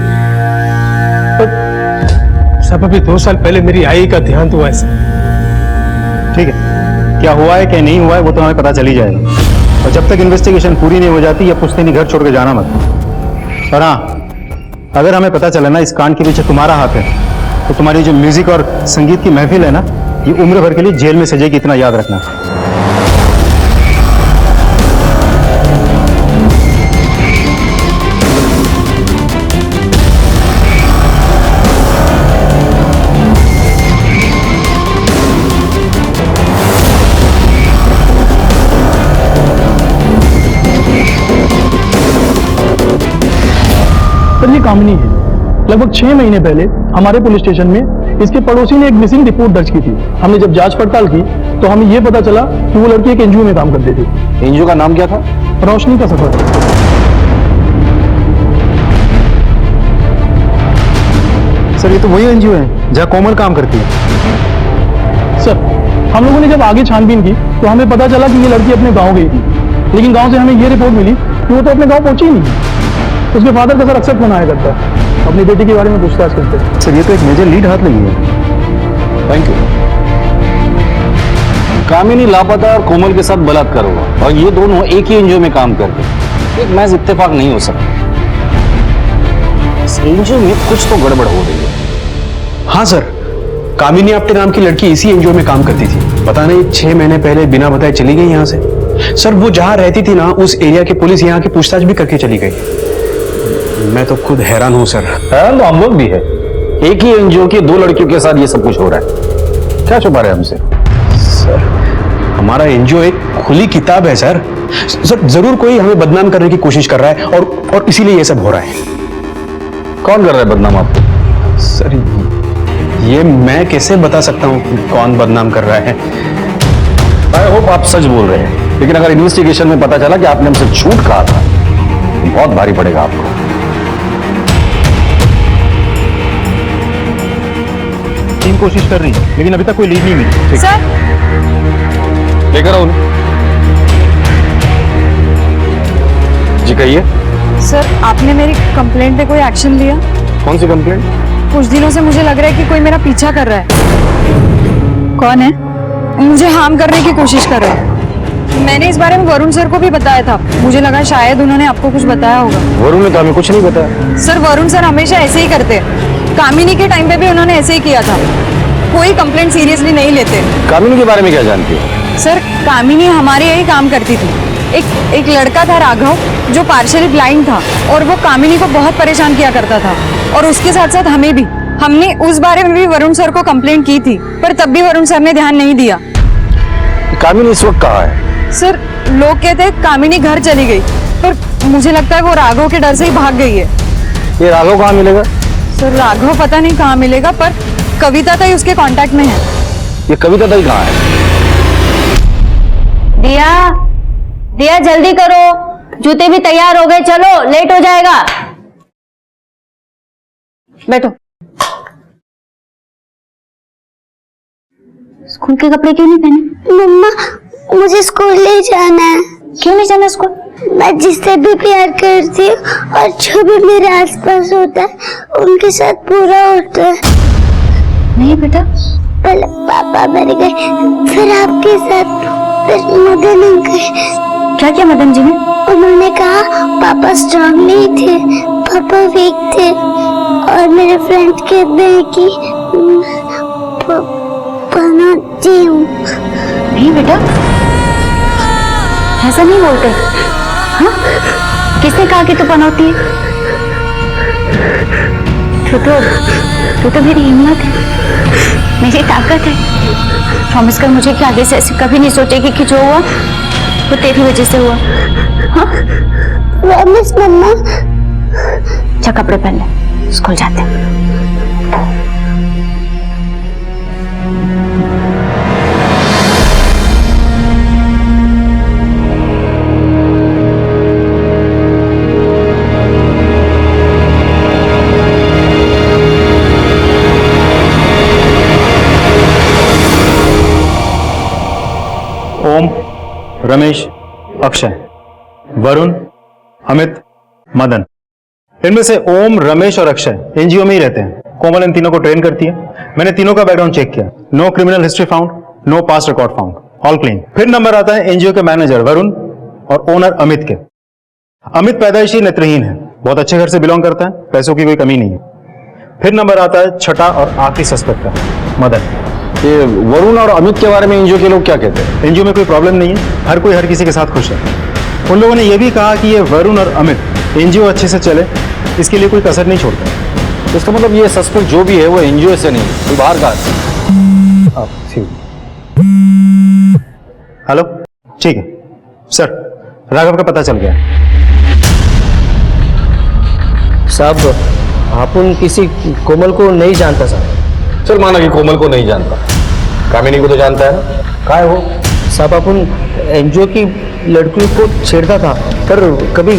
सब अभी 2 साल पहले मेरी आई का देहांत हुआ है। ठीक है, क्या हुआ है क्या नहीं हुआ है वो तो हमें पता चल ही जाएगा, और जब तक इन्वेस्टिगेशन पूरी नहीं हो जाती या पुश्तैनी घर छोड़ के जाना मत। और हाँ, अगर हमें पता चला ना इस कांड के पीछे तुम्हारा हाथ है, तो तुम्हारी जो म्यूजिक और संगीत की महफिल है ना, ये उम्र भर के लिए जेल में सजेगी, इतना याद रखना। सर ये कामिनी है। लगभग 6 महीने पहले हमारे पुलिस स्टेशन में इसके पड़ोसी ने एक मिसिंग रिपोर्ट दर्ज की थी। हमने जब जांच पड़ताल की तो हमें यह पता चला कि वो लड़की एक एनजीओ में काम करती थी। एनजीओ का नाम क्या था? रोशनी का सफर। सर ये तो वही एनजीओ है जहाँ कोमल काम करती है। सर हम लोगों ने जब आगे छानबीन की तो हमें पता चला कि ये लड़की अपने गाँव गई थी, लेकिन गाँव से हमें ये रिपोर्ट मिली कि वो तो अपने गाँव पहुंची ही नहीं। उसके फादर का सर अक्सर फोन आया करता है, अपनी बेटी के बारे में पूछताछ करते हैं। सर ये तो एक मेजर लीड हाथ लगी है। Thank you. कामिनी लापता और कोमल के साथ बलात्कार हुआ, और ये दोनों एक ही एनजीओ में काम करते हैं। एक महज इत्तेफाक नहीं हो सकता। इस एनजीओ में कुछ तो गड़बड़ हो रही है। हाँ सर, कामिनी आपके नाम की लड़की इसी एनजीओ में काम करती थी। पता नहीं 6 महीने पहले बिना बताए चली गई यहाँ से। सर वो जहाँ रहती थी ना, उस एरिया की पुलिस यहाँ की पूछताछ भी करके चली गई। मैं तो खुद हैरान हूँ सर। हैरान तो हम लोग भी है। एक ही एनजीओ की 2 लड़कियों के साथ ये सब कुछ हो रहा है, क्या छुपा रहे हैं हमसे? सर हमारा एनजीओ एक खुली किताब है सर। सर जरूर कोई हमें बदनाम करने की कोशिश कर रहा है, और इसीलिए ये सब हो रहा है। कौन कर रहा है बदनाम आपको? सर ये मैं कैसे बता सकता हूँ कौन बदनाम कर रहा है। आई होप आप सच बोल रहे हैं, लेकिन अगर इन्वेस्टिगेशन में पता चला कि आपने हमसे झूठ कहा था तो बहुत भारी पड़ेगा आपको। टीम कोशिश कर रही है, लेकिन अभी तक कोई लीड नहीं मिली। सर लेकर आओ। जी कहिए। सर आपने मेरी कंप्लेंट पे कोई एक्शन लिया? कौन सी कंप्लेंट? कुछ दिनों से मुझे लग रहा है कि कोई मेरा पीछा कर रहा है। कौन है? मुझे हार्म करने की कोशिश कर रहा है। मैंने इस बारे में वरुण सर को भी बताया था, मुझे लगा शायद उन्होंने आपको कुछ बताया होगा। वरुण ने तो हमें कुछ नहीं बताया। सर वरुण सर हमेशा ऐसे ही करते हैं, कामिनी के टाइम पे भी उन्होंने ऐसे ही किया था। कोई कंप्लेंट सीरियसली नहीं लेते। कामिनी के बारे में क्या जानती हो? सर कामिनी हमारे यही काम करती थी। एक लड़का था राघव, जो पार्शियली ब्लाइंड था, और वो कामिनी को बहुत परेशान किया करता था, और उसके साथ साथ हमें भी। हमने उस बारे में भी वरुण सर को कंप्लेंट की थी, पर तब भी वरुण सर ने ध्यान नहीं दिया। कामिनी इस वक्त कहाँ है? सर लोग कहते हैं कामिनी घर चली गई, पर मुझे लगता है वो राघव के डर से ही भाग गई है। ये राघव कहाँ मिलेगा? सर राघव पता नहीं कहाँ मिलेगा, पर कविता ताई उसके कांटेक्ट में है। ये कविता ताई कहाँ है? दिया, दिया जल्दी करो, जूते भी तैयार हो गए, चलो लेट हो जाएगा। बैठो। स्कूल के कपड़े क्यों नहीं पहने? मम्मा मुझे स्कूल नहीं जाना है। क्यों नहीं जाना स्कूल? मैं जिससे भी प्यार करती हूँ और जो भी मेरे आसपास होता है उनके साथ पूरा होता है। नहीं बेटा, पहले पापा मर गए, फिर आपके साथ, फिर मदन अंकल। क्या किया मदन जी ने? उन्होंने कहा पापा स्ट्रांग नहीं थे, पापा वीक थे, और मेरे फ्रेंड कहते हैं कि पनौती हूँ। नहीं बेटा, ऐसा नहीं बोलते। हाँ? किसने कहा कि तू पनौती है? तू तो मेरी हिम्मत है, मेरी ताकत है। प्रॉमिस कर मुझे कि आगे से ऐसे कभी नहीं सोचेगी कि जो हुआ वो तेरी वजह से हुआ। हाँ? प्रॉमिस मम्मा। अच्छा कपड़े पहन ले, स्कूल जाते हैं। ओम, रमेश, अक्षय, वरुण, अमित, मदन, इनमें से ओम, रमेश और अक्षय एनजीओ में ही रहते हैं। कोमल इन तीनों को ट्रेन करती है। मैंने तीनों का बैकग्राउंड चेक किया, no criminal history found, no past record found, all clean. फिर नंबर आता है एनजीओ के मैनेजर वरुण और ओनर अमित के। अमित पैदाइशी नेत्रहीन है, बहुत अच्छे घर से बिलोंग करता है, पैसों की कोई कमी नहीं है। फिर नंबर आता है छठा और आखिरी सस्पेक्ट का, मदन। ये वरुण और अमित के बारे में एनजीओ के लोग क्या कहते हैं? एनजीओ में कोई प्रॉब्लम नहीं है, हर कोई हर किसी के साथ खुश है। उन लोगों ने यह भी कहा कि ये वरुण और अमित एनजीओ अच्छे से चले, इसके लिए कोई कसर नहीं छोड़ता। इसका मतलब ये सस्पेक्ट जो भी है वो एनजीओ से नहीं, कोई बाहर का है। हेलो, ठीक है सर, राघव का पता चल गया। साहब आप उन किसी कोमल को नहीं जानता साहब। चल माना कि कोमल को नहीं जानता, कामिनी को तो जानता है ना, कहाँ है वो? साहब आप उन एनजीओ की लड़कियों को छेड़ता था, पर कभी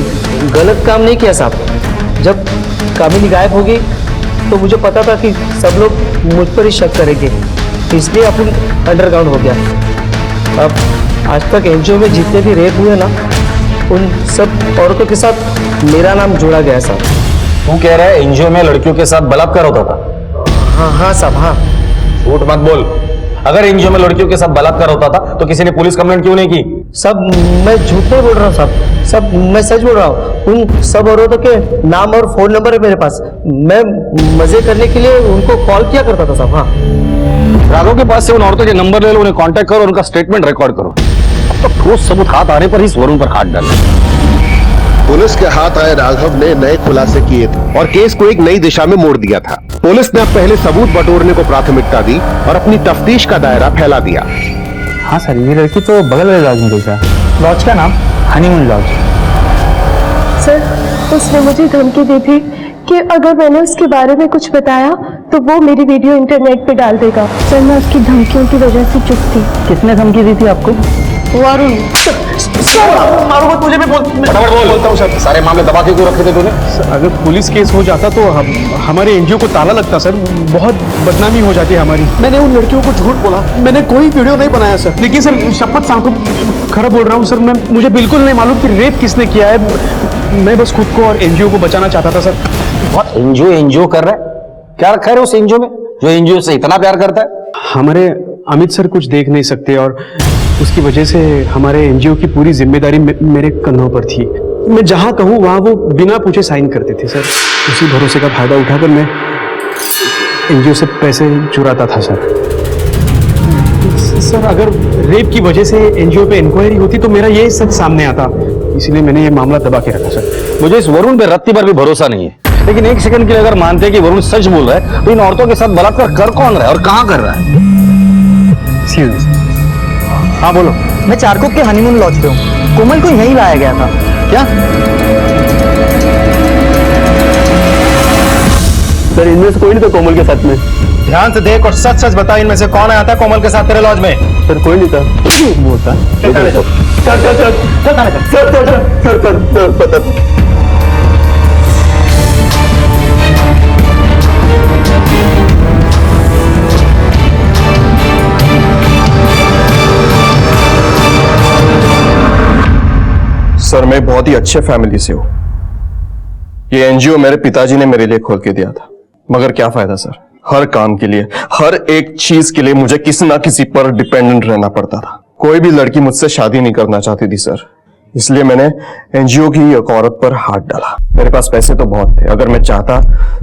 गलत काम नहीं किया साहब। जब कामिनी गायब होगी तो मुझे पता था कि सब लोग मुझ पर ही शक करेंगे, इसलिए अपन अंडरग्राउंड हो गया। अब आज तक एनजीओ में जितने भी रेप हुए ना, उन सब औरतों के साथ मेरा नाम जोड़ा गया साहब। तू कह रहा है एनजीओ में लड़कियों के साथ बलात्कार होता था? हाँ हाँ साहब, हाँ। झूठ मत बोल। अगर एनजीओ में लड़कियों के साथ बलात्कार होता था तो किसी ने पुलिस कंप्लेंट क्यों नहीं की? सब मैं झूठ नहीं बोल रहा हूँ साहब, सब मैं सच बोल रहा हूँ। उन सब औरतों के नाम और फोन नंबर है मेरे पास। मैं मजे करने के लिए उनको कॉल किया करता था साहब। हाँ, राघव के पास से उन औरतों के नंबर ले लो, उन्हें कांटेक्ट करो, उनका स्टेटमेंट रिकॉर्ड करो। अब तो ठोस सबूत हाथ आने पर ही वरुण पर हाथ डालना। पुलिस के हाथ आए राघव ने नए खुलासे किए थे और केस को एक नई दिशा में मोड़ दिया था। पुलिस ने अब पहले सबूत बटोरने को प्राथमिकता दी और अपनी तफ्तीश का दायरा फैला दिया। हाँ सर, ये लड़की तो बगल वाले लॉज में देखा। लॉज का नाम हनीमून लॉज। सर उसने मुझे धमकी दी थी कि अगर मैंने उसके बारे में कुछ बताया तो वो मेरी वीडियो इंटरनेट पे डाल देगा। सर मैं उसकी धमकियों की वजह से चुप थी। किसने धमकी दी थी आपको? वरुण। मारो मत मुझे, मैं बोलता हूँ सर। सारे मामले दबा के क्यों रखे थे तूने? अगर पुलिस केस हो जाता तो हमारे एनजीओ को ताला लगता सर, बहुत बदनामी हो जाती है हमारी। मैंने उन लड़कियों को झूठ बोला, मैंने कोई वीडियो नहीं बनाया सर। लेकिन सर शपथ सांखो खरा बोल रहा हूँ सर, मुझे बिल्कुल नहीं मालूम कि रेप किसने किया है। मैं बस खुद को और एनजीओ को बचाना चाहता था सर। बहुत एनजीओ कर रहा है, क्या रखा है उस एनजीओ में जो एनजीओ से इतना प्यार करता है? हमारे अमित सर कुछ देख नहीं सकते और उसकी वजह से हमारे एनजीओ की पूरी जिम्मेदारी मेरे कंधों पर थी। मैं जहां कहूं वहां वो बिना पूछे साइन करते थे सर। उसी भरोसे का फायदा उठाकर मैं एनजीओ से पैसे चुराता था सर। सर अगर रेप की वजह से एनजीओ पे इंक्वायरी होती तो मेरा ये सच सामने आता, इसलिए मैंने ये मामला दबा के रखा सर। मुझे इस वरुण पे रत्ती भर भी भरोसा नहीं है, लेकिन एक सेकंड के लिए अगर मानते हैं कि वरुण सच बोल रहा है तो इन औरतों के साथ बलात्कार कर कौन रहा है और कहां कर रहा है? हाँ बोलो। मैं चारकोप के हनीमून लॉज पे हूँ। कोमल को यहीं लाया गया था। क्या सर इनमें से कोई नहीं था कोमल के साथ में। ध्यान से देख और सच सच बता, इनमें से कौन आया था कोमल के साथ तेरे लॉज में? सर कोई नहीं था। बोलता सर मैं बहुत ही अच्छे फैमिली से हूं। ये एनजीओ मेरे पिताजी ने मेरे लिए खोल के दिया था, मगर क्या फायदा सर, हर काम के लिए, हर एक चीज के लिए मुझे किसी ना किसी पर डिपेंडेंट रहना पड़ता था। कोई भी लड़की मुझसे शादी नहीं करना चाहती थी सर, इसलिए मैंने एनजीओ की एक औरत पर हाथ डाला। मेरे पास पैसे तो बहुत थे, अगर मैं चाहता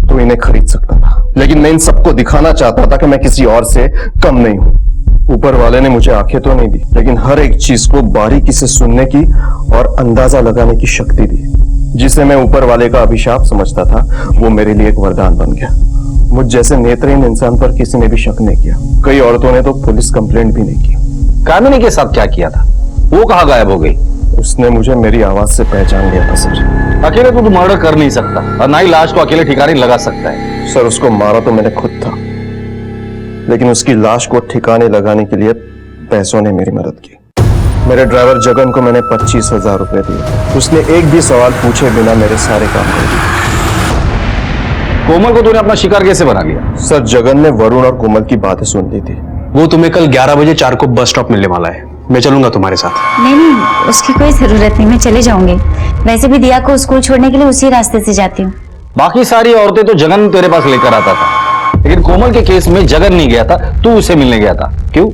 तो इन्हें खरीद सकता था, लेकिन मैं इन सबको दिखाना चाहता था कि मैं किसी और से कम नहीं हूं। ऊपर वाले ने मुझे आंखें तो नहीं दी, लेकिन हर एक चीज को बारीकी से सुनने की और अंदाजा लगाने की शक्ति दी। जिसे मैं ऊपर वाले का अभिशाप समझता था वो मेरे लिए एक वरदान बन गया। मुझ जैसे नेत्रहीन इंसान पर किसी ने भी शक नहीं किया। कई औरतों ने तो पुलिस कंप्लेंट भी नहीं की। कामिनी के साथ क्या किया था? वो कहाँ गायब हो गई? उसने मुझे मेरी आवाज से पहचान लिया था सर। अकेले तो तू मर्डर कर नहीं सकता और ना ही लाश को अकेले ठिकाने लगा सकता है। सर उसको मारा तो मैंने खुद था, लेकिन उसकी लाश को ठिकाने लगाने के लिए पैसों ने मेरी मदद की। मेरे ड्राइवर जगन को मैंने 25,000 रुपए दिए। उसने एक भी सवाल पूछे बिना मेरे सारे काम कर दिए। कोमल को तूने अपना शिकार कैसे बना लिया? सर जगन ने वरुण और कोमल की बातें सुन ली थी। वो तुम्हें कल 11 बजे चारकोप बस स्टॉप मिलने वाला है। मैं चलूंगा तुम्हारे साथ। नहीं, उसकी कोई जरूरत नहीं, मैं चले जाऊंगी। वैसे भी दिया को स्कूल छोड़ने के लिए उसी रास्ते से जाती हूँ। बाकी सारी औरतें तो जगन तेरे पास लेकर आता था, लेकिन कोमल के केस में जगन नहीं गया था, तू उसे मिलने गया था। क्यों?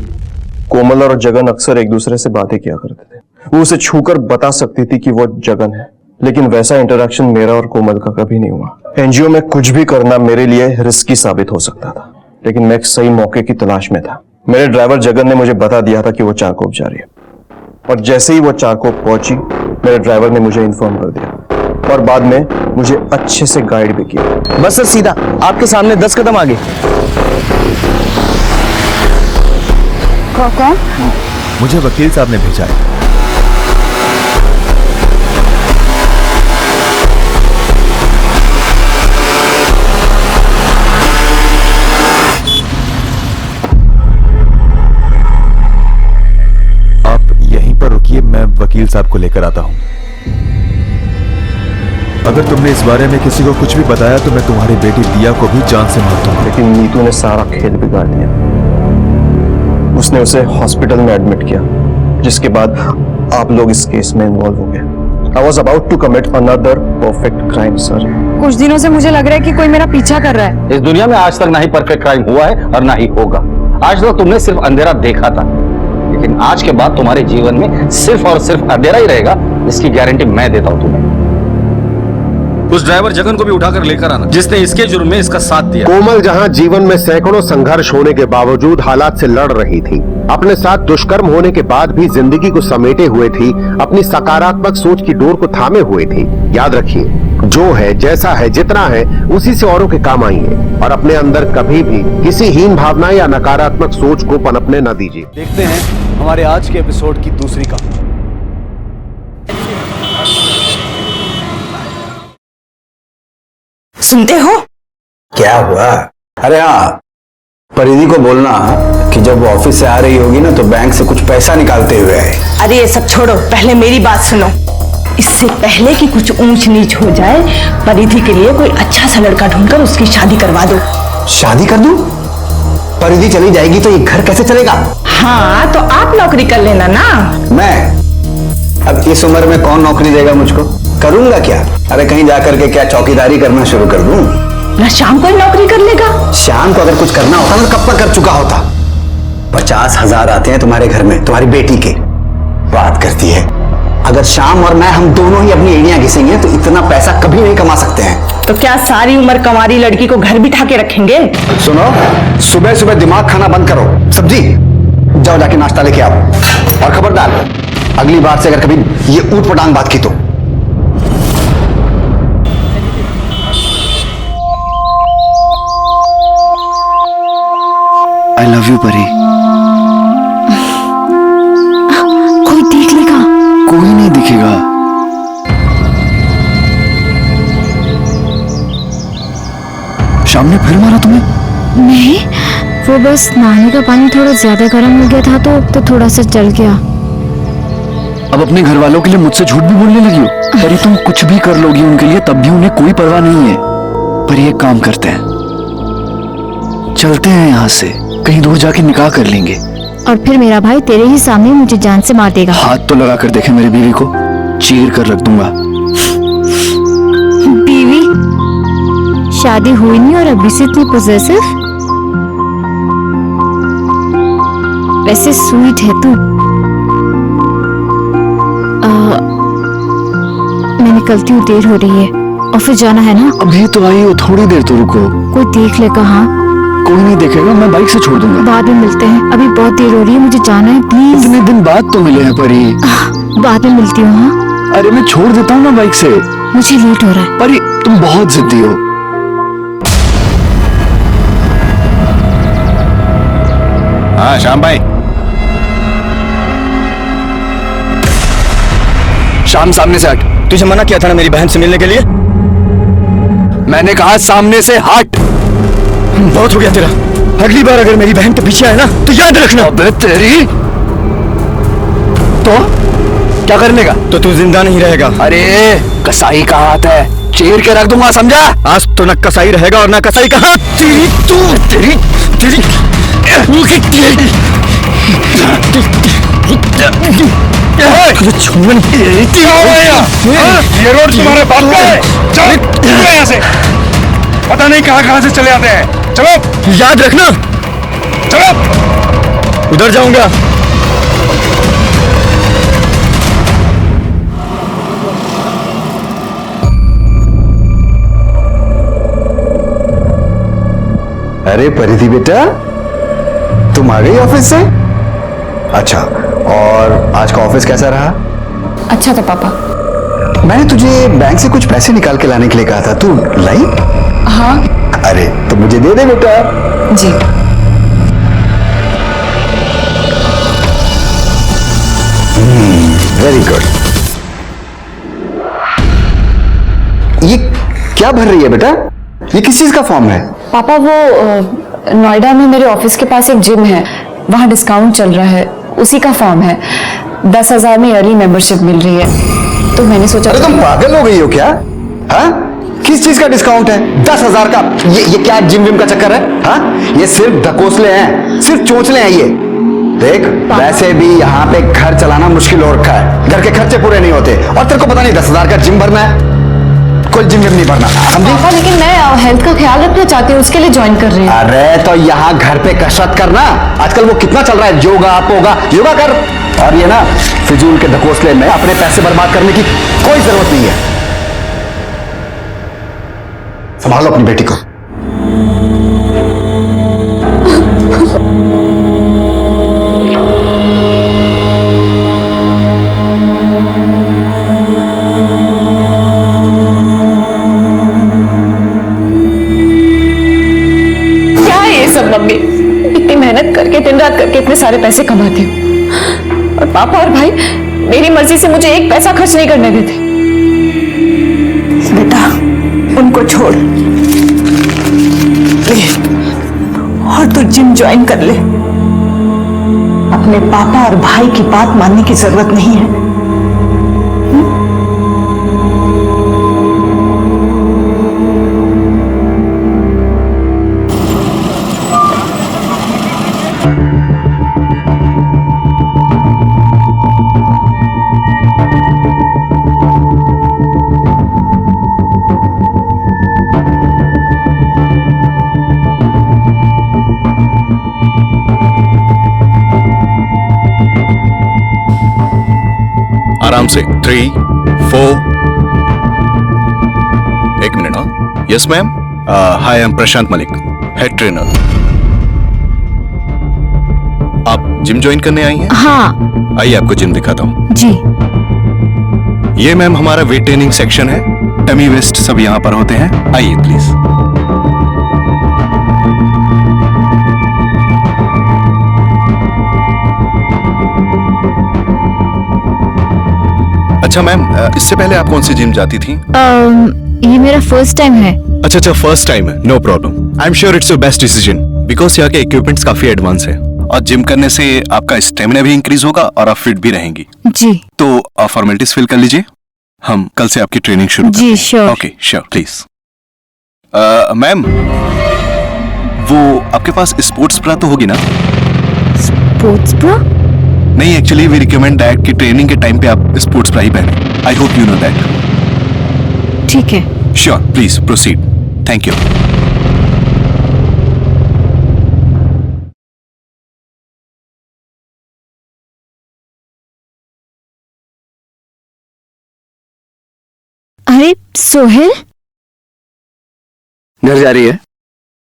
कोमल और जगन अक्सर एक दूसरे से बातें किया करते थे। वो उसे छूकर बता सकती थी कि वो जगन है, लेकिन वैसा इंटरेक्शन मेरा और कोमल का कभी नहीं हुआ। एनजीओ में कुछ भी करना मेरे लिए रिस्की साबित हो सकता था, लेकिन मैं एक सही मौके की तलाश में था। मेरे ड्राइवर जगन ने मुझे बता दिया था कि वो चारकोप जा रही है, और जैसे ही वो चारकोप पहुंची मेरे ड्राइवर ने मुझे इन्फॉर्म कर दिया और बाद में मुझे अच्छे से गाइड भी किया। बस सर, सीधा आपके सामने 10 कदम आगे। कौन? मुझे वकील साहब ने भेजा है। आप यहीं पर रुकिए, मैं वकील साहब को लेकर आता हूं। अगर तुमने इस बारे में किसी को कुछ भी बताया तो मैं तुम्हारी बेटी दिया को भी जान से मार दूंगा। लेकिन नीतू ने सारा खेल बिगाड़ दिया। उसने उसे हॉस्पिटल में एडमिट किया, जिसके बाद आप लोग इस केस में इन्वॉल्व हो गए। I was about to commit another perfect crime, sir. कुछ दिनों से मुझे लग रहा है कि कोई मेरा पीछा कर रहा है। इस दुनिया में आज तक ना ही परफेक्ट क्राइम हुआ है और ना ही होगा। आज तक तुमने सिर्फ अंधेरा देखा था, लेकिन आज के बाद तुम्हारे जीवन में सिर्फ और सिर्फ अंधेरा ही रहेगा, इसकी गारंटी मैं देता हूं तुम्हें। उस ड्राइवर जगन को भी उठाकर लेकर आना, जिसने इसके जुर्म में इसका साथ दिया। कोमल जहां जीवन में सैकड़ों संघर्ष होने के बावजूद हालात से लड़ रही थी, अपने साथ दुष्कर्म होने के बाद भी जिंदगी को समेटे हुए थी, अपनी सकारात्मक सोच की डोर को थामे हुए थी। याद रखिए, जो है, जैसा है, जितना है, उसी से औरों के काम आई है, और अपने अंदर कभी भी किसी हीन भावना या नकारात्मक सोच को पनपने न दीजिए। देखते हैं हमारे आज के एपिसोड की दूसरी कहानी। सुनते हो? क्या हुआ? अरे हाँ, परिधि को बोलना कि जब वो ऑफिस से आ रही होगी ना तो बैंक से कुछ पैसा निकालते हुए आए। अरे ये सब छोड़ो, पहले मेरी बात सुनो। इससे पहले कि कुछ ऊंच नीच हो जाए, परिधि के लिए कोई अच्छा सा लड़का ढूंढकर उसकी शादी करवा दो। शादी कर दूं? परिधि चली जाएगी तो ये घर कैसे चलेगा? हाँ, तो आप नौकरी कर लेना ना। मैं? अब इस उम्र में कौन नौकरी देगा मुझको? करूंगा क्या? अरे कहीं जाकर के क्या चौकीदारी करना शुरू कर दूं? ना शाम को ही नौकरी कर लेगा। शाम को अगर कुछ करना होता ना कब तक कर चुका होता। 50,000 आते हैं तुम्हारे घर में तुम्हारी बेटी के। बात करती है, अगर शाम और मैं हम दोनों ही अपनी एड़ियां घिसेंगे तो इतना पैसा कभी नहीं कमा सकते हैं। तो क्या सारी उम्र कंवारी लड़की को घर बिठा के रखेंगे? सुनो, सुबह सुबह दिमाग खाना बंद करो। सब्जी जाओ, जाके नाश्ता लेके आओ, और खबरदार अगली बार से अगर कभी ये ऊट पटांग बात की तो। I love you, परी। कोई देख लेगा? कोई नहीं दिखेगा। शाम ने फिर मारा तुम्हें? नहीं, वो बस नहाने का पानी थोड़ा ज्यादा गर्म हो गया था तो थोड़ा सा जल गया। अब अपने घर वालों के लिए मुझसे झूठ भी बोलने लगी हो? परी तुम कुछ भी कर लोगी उनके लिए, तब भी उन्हें कोई परवाह नहीं है। परी एक काम करते हैं, चलते हैं यहाँ से, कहीं दूर जाके निकाह कर लेंगे। और फिर मेरा भाई तेरे ही सामने मुझे जान से मार देगा। हाथ तो लगा कर देखे मेरी बीवी को, चीर कर रख दूंगा। बीवी? शादी हुई नहीं और अभी से इतनी पॉसेसिव? वैसे स्वीट है तू। मैं निकलती हूँ, देर हो रही है, ऑफिस जाना है ना। अभी तो आई हो, थोड़ी देर तो रुको। कोई देख ले कहाँ? कोई नहीं देखेगा, मैं बाइक से छोड़ दूंगा। बाद में मिलते हैं, अभी बहुत देर हो रही है, मुझे जाना है, प्लीज। इतने दिन बाद तो मिले हैं परी। बाद में मिलती हूँ। हाँ, अरे मैं छोड़ देता हूँ ना बाइक से। मुझे लेट हो रहा है। परी तुम बहुत जिद्दी हो। हाँ श्याम भाई, शाम सामने से हट। तुझे मना किया था ना मेरी बहन से मिलने के लिए। मैंने कहा सामने से हट। बहुत हो गया तेरा। अगली बार अगर मेरी बहन के पीछे आए ना तो याद रखना। अबे तेरी तो क्या करने का? तो तू जिंदा नहीं रहेगा। अरे कसाई का हाथ है, चीर के रख दूंगा, समझा? आज तो न कसाई रहेगा और न कसाई का हाथ। तेरी तेरी तेरी ये रोड तुम्हारे बाप का है। चलो यहाँ से, पता नहीं कहाँ से चले आते हैं। चलो याद रखना। चलो उधर जाऊंगा। अरे परिधि बेटा, तुम आ गई ऑफिस से? अच्छा, और आज का ऑफिस कैसा रहा? अच्छा था पापा। मैंने तुझे बैंक से कुछ पैसे निकाल के लाने के लिए कहा था, तू लाई? हाँ। अरे तो मुझे दे दे बेटा। जी। Very good. ये क्या भर रही है बेटा? ये किस चीज का फॉर्म है? पापा वो नोएडा में मेरे ऑफिस के पास एक जिम है, वहाँ डिस्काउंट चल रहा है, उसी का फॉर्म है। 10,000 में ईयरली मेंबरशिप मिल रही है, तो मैंने सोचा। अरे तुम पागल हो गई हो क्या? हाँ, किस चीज का डिस्काउंट है? 10,000 का? ये क्या जिम विम का चक्कर है? हाँ, ये सिर्फ ढकोसले हैं, सिर्फ चोंचले हैं ये। देख, वैसे भी यहाँ पे घर चलाना मुश्किल हो रखा है, घर के खर्चे पूरे नहीं होते, और तेरे को पता नहीं 10,000 का जिम भरना है? कोई जिम विम नहीं भरना, समझी? पापा लेकिन मैं हेल्थ का ख्याल रखना चाहती हूँ, उसके लिए ज्वाइन कर रही हूँ। अरे तो यहाँ घर पे कसरत करना, आजकल वो कितना चल रहा है, योगा पोगा, योगा कर। और ये ना फिजूल के ढकोसले में अपने पैसे बर्बाद करने की कोई जरूरत नहीं है। संभालो अपनी बेटी को। मम्मी इतनी मेहनत करके दिन रात करके इतने सारे पैसे कमाती हूँ, और पापा और भाई मेरी मर्जी से मुझे एक पैसा खर्च नहीं करने देते। बेटा उनको छोड़ ले और तू जिम ज्वाइन कर ले। अपने पापा और भाई की बात मानने की जरूरत नहीं है। आराम से 3, 4। एक मिनट। हाँ, yes ma'am. Hi, I am Prashant Malik, head trainer. आप जिम ज्वाइन करने आई हैं? हाँ। आइए आपको जिम दिखाता हूँ। जी। ये मैम हमारा वेट ट्रेनिंग सेक्शन है, टमी वेस्ट सब यहाँ पर होते हैं। आइए प्लीज। अच्छा मैम, इससे पहले आप कौन सी जिम जाती थी? ये मेरा फर्स्ट टाइम है। अच्छा, फर्स्ट टाइम है, no problem. I am sure it's your best decision, because यहाँ के इक्विपमेंट्स काफी एडवांस है, और जिम करने से आपका स्टेमिना भी इंक्रीज होगा और आप फिट भी रहेंगी। जी। तो आप फॉर्मेलिटीज फिल कर लीजिए, हम कल से आपकी ट्रेनिंग शुरू करते हैं। जी sure. Okay sure, please. Ma'am, वो आपके पास स्पोर्ट्स ब्रा तो होगी ना? Sports bra? नहीं, एक्चुअली वी रिकमेंड दैट कि ट्रेनिंग के टाइम पे आप स्पोर्ट्स ब्रा ही पहने। I hope you know that. ठीक है। Sure, please proceed. Thank you. अरे सोहेल, घर जा रही है?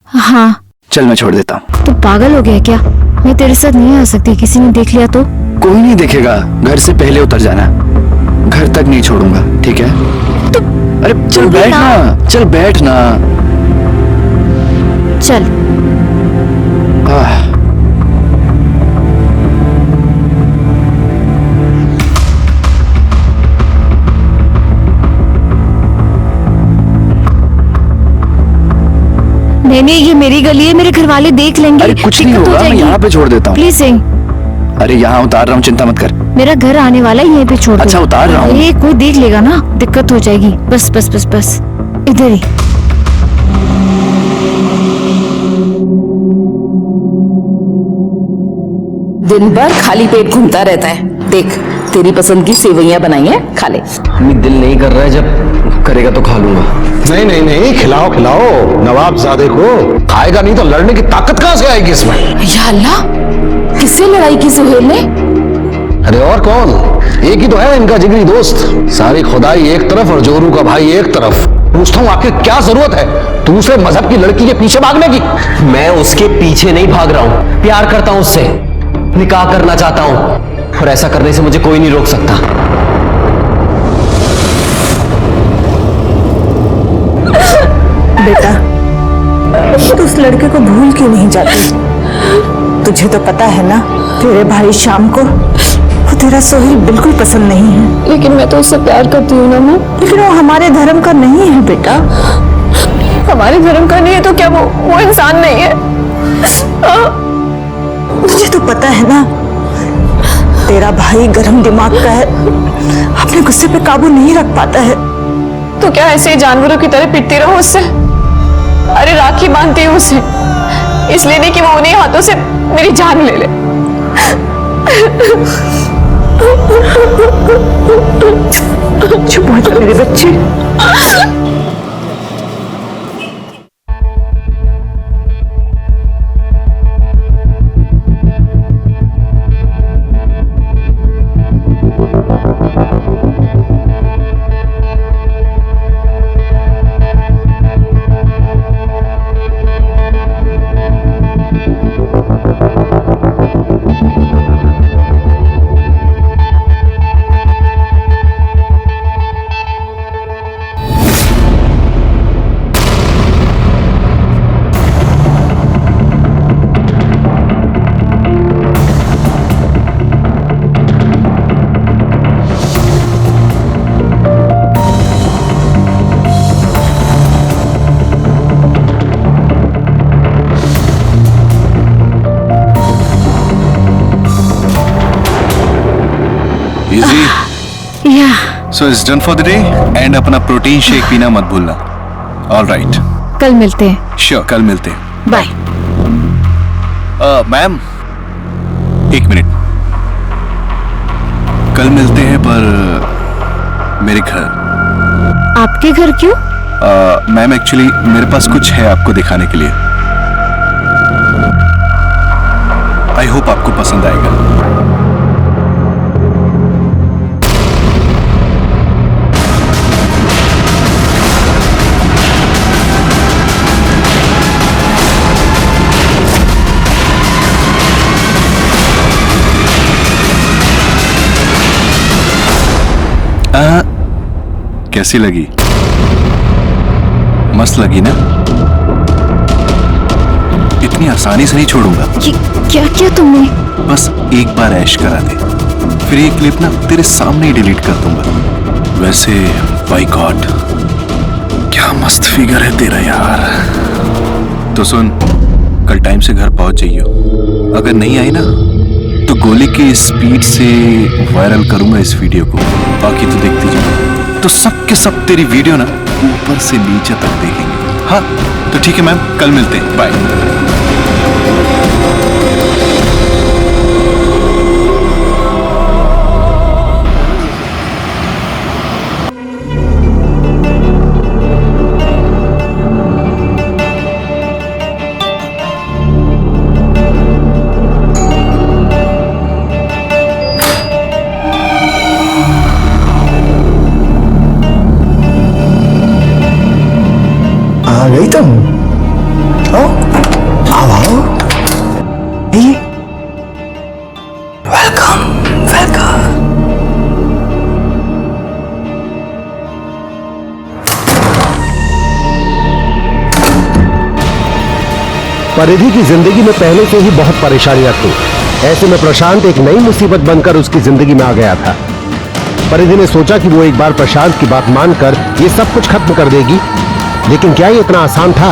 हाँ। चल मैं छोड़ देता हूँ। तू पागल हो गया क्या? मैं तेरे साथ नहीं आ सकती, किसी ने देख लिया तो? कोई नहीं देखेगा, घर से पहले उतर जाना, घर तक नहीं छोड़ूंगा, ठीक है? तो अरे चल बैठ ना, चल बैठ ना। चल। नहीं, ये मेरी गली है, मेरे घर वाले देख लेंगे। अरे कुछ नहीं होगा, मैं यहाँ पे छोड़ देता हूँ। प्लीज सिंह। अरे यहाँ उतार रहा हूँ, चिंता मत कर। मेरा घर आने वाला है, यहीं पे छोड़ दो। अच्छा उतार रहा हूँ। ये कोई देख लेगा ना, दिक्कत हो जाएगी। बस बस बस बस इधर ही। दिन भर खाली पेट घूमता रहता है। देख, तेरी पसंद की सेवइयां बनाई हैं, खा ले। दिल नहीं कर रहा है, जब करेगा तो खा लूंगा। नहीं नहीं नहीं, खिलाओ खिलाओ नवाबजादे को। खाएगा नहीं तो लड़ने की ताकत कहां से आएगी इसमें? या अल्लाह, किससे लड़ाई की सुहेल ने? अरे और कौन, एक ही तो है इनका जिगरी दोस्त। सारी खुदाई एक तरफ और जोरू का भाई एक तरफ। पूछता हूँ आखिर क्या जरूरत है दूसरे मजहब की लड़की के पीछे भागने की? मैं उसके पीछे नहीं भाग रहा हूँ, प्यार करता हूँ उससे, निकाह करना चाहता हूँ, और ऐसा करने से मुझे कोई नहीं रोक सकता। बेटा, तू उस लड़के को भूल क्यों नहीं जाती? तुझे तो पता है ना, तेरे भाई शाम को वो तेरा सोहेल बिल्कुल पसंद नहीं है। लेकिन मैं तो उससे प्यार करती हूँ ना माँ। लेकिन वो हमारे धर्म का नहीं है बेटा। हमारे धर्म का नहीं है तो क्या वो इंसान नहीं है? तुझे तो पता है ना, तेरा भाई गर्म दिमाग का है, अपने गुस्से पे काबू नहीं रख पाता है। तो क्या ऐसे ही जानवरों की तरह पिटती रहो उससे? अरे राखी बांधती हूँ उसे, इसलिए नहीं कि वो उन्हीं हाथों से मेरी जान ले ले। चुप हो जा मेरे बच्चे। So it's done for the day and अपना प्रोटीन शेक पीना मत भूलना। All right. कल मिलते हैं। Sure, कल मिलते हैं। बाय। मैम, एक मिनट। कल मिलते हैं पर मेरे घर। आपके घर क्यों? मैम एक्चुअली मेरे पास कुछ है आपको दिखाने के लिए। आई होप आपको पसंद आएगा। कैसी लगी? मस्त लगी ना? इतनी आसानी से नहीं छोड़ूंगा। क्या किया तुमने? बस एक बार ऐश करा दे, फिर ये क्लिप ना तेरे सामने ही डिलीट कर दूंगा। वैसे बाय गॉड क्या मस्त फिगर है तेरा यार। तो सुन, कल टाइम से घर पहुंच जाइयो। अगर नहीं आई ना तो गोली की स्पीड से वायरल करूंगा इस वीडियो को। बाकी तो देखती जाओ। तो सब के सब तेरी वीडियो ना ऊपर से नीचे तक देखेंगे। हाँ तो ठीक है मैम, कल मिलते हैं। बाय। आ गई तुम? आओ आओ आओ। Welcome welcome. परिधि की जिंदगी में पहले से ही बहुत परेशानियां थी। ऐसे में प्रशांत एक नई मुसीबत बनकर उसकी जिंदगी में आ गया था। परिधि ने सोचा कि वो एक बार प्रशांत की बात मानकर ये सब कुछ खत्म कर देगी, लेकिन क्या ये इतना आसान था?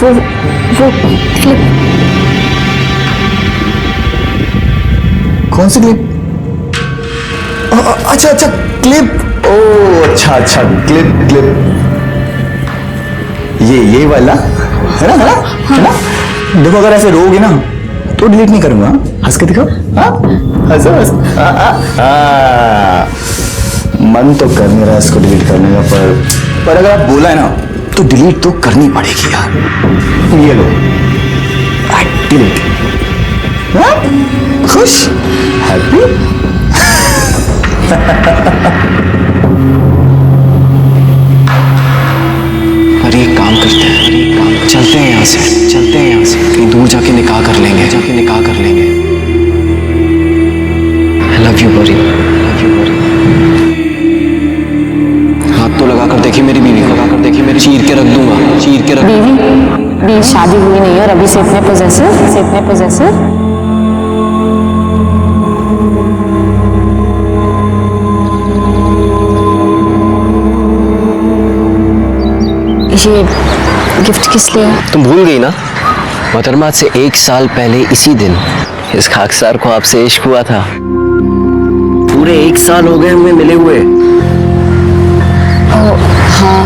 वो क्लिप। कौन सी क्लिप? अच्छा अच्छा क्लिप। ओ अच्छा अच्छा क्लिप क्लिप। ये वाला है ना, है ना, है ना? देखो अगर ऐसे रोगे ना तो डिलीट नहीं करूंगा। हंस के दिखाओ। हंसो हंसो। मन तो कर नहीं रहा इसको डिलीट करने का, पर अगर आप बोला है ना तो डिलीट तो करनी पड़ेगी यार। ये लो डिलीट। खुश हैप्पी। पर ये काम करते हैं, चलते हैं यहाँ से, चलते हैं यहाँ से, कहीं दूर जाके निकाह कर लेंगे, I love you buddy, हाथ तो लगा कर देखिए मेरी बीवी को, चीर के रख दूंगा, बीवी शादी हुई नहीं है और अभी से इतने पोजेसिव। ये गिफ्ट किस लिए? तुम भूल गई ना मोहतरमा, से 1 साल पहले इसी दिन इस खाकसार को आपसे इश्क हुआ था। पूरे 1 साल हो गए हमें मिले हुए। हाँ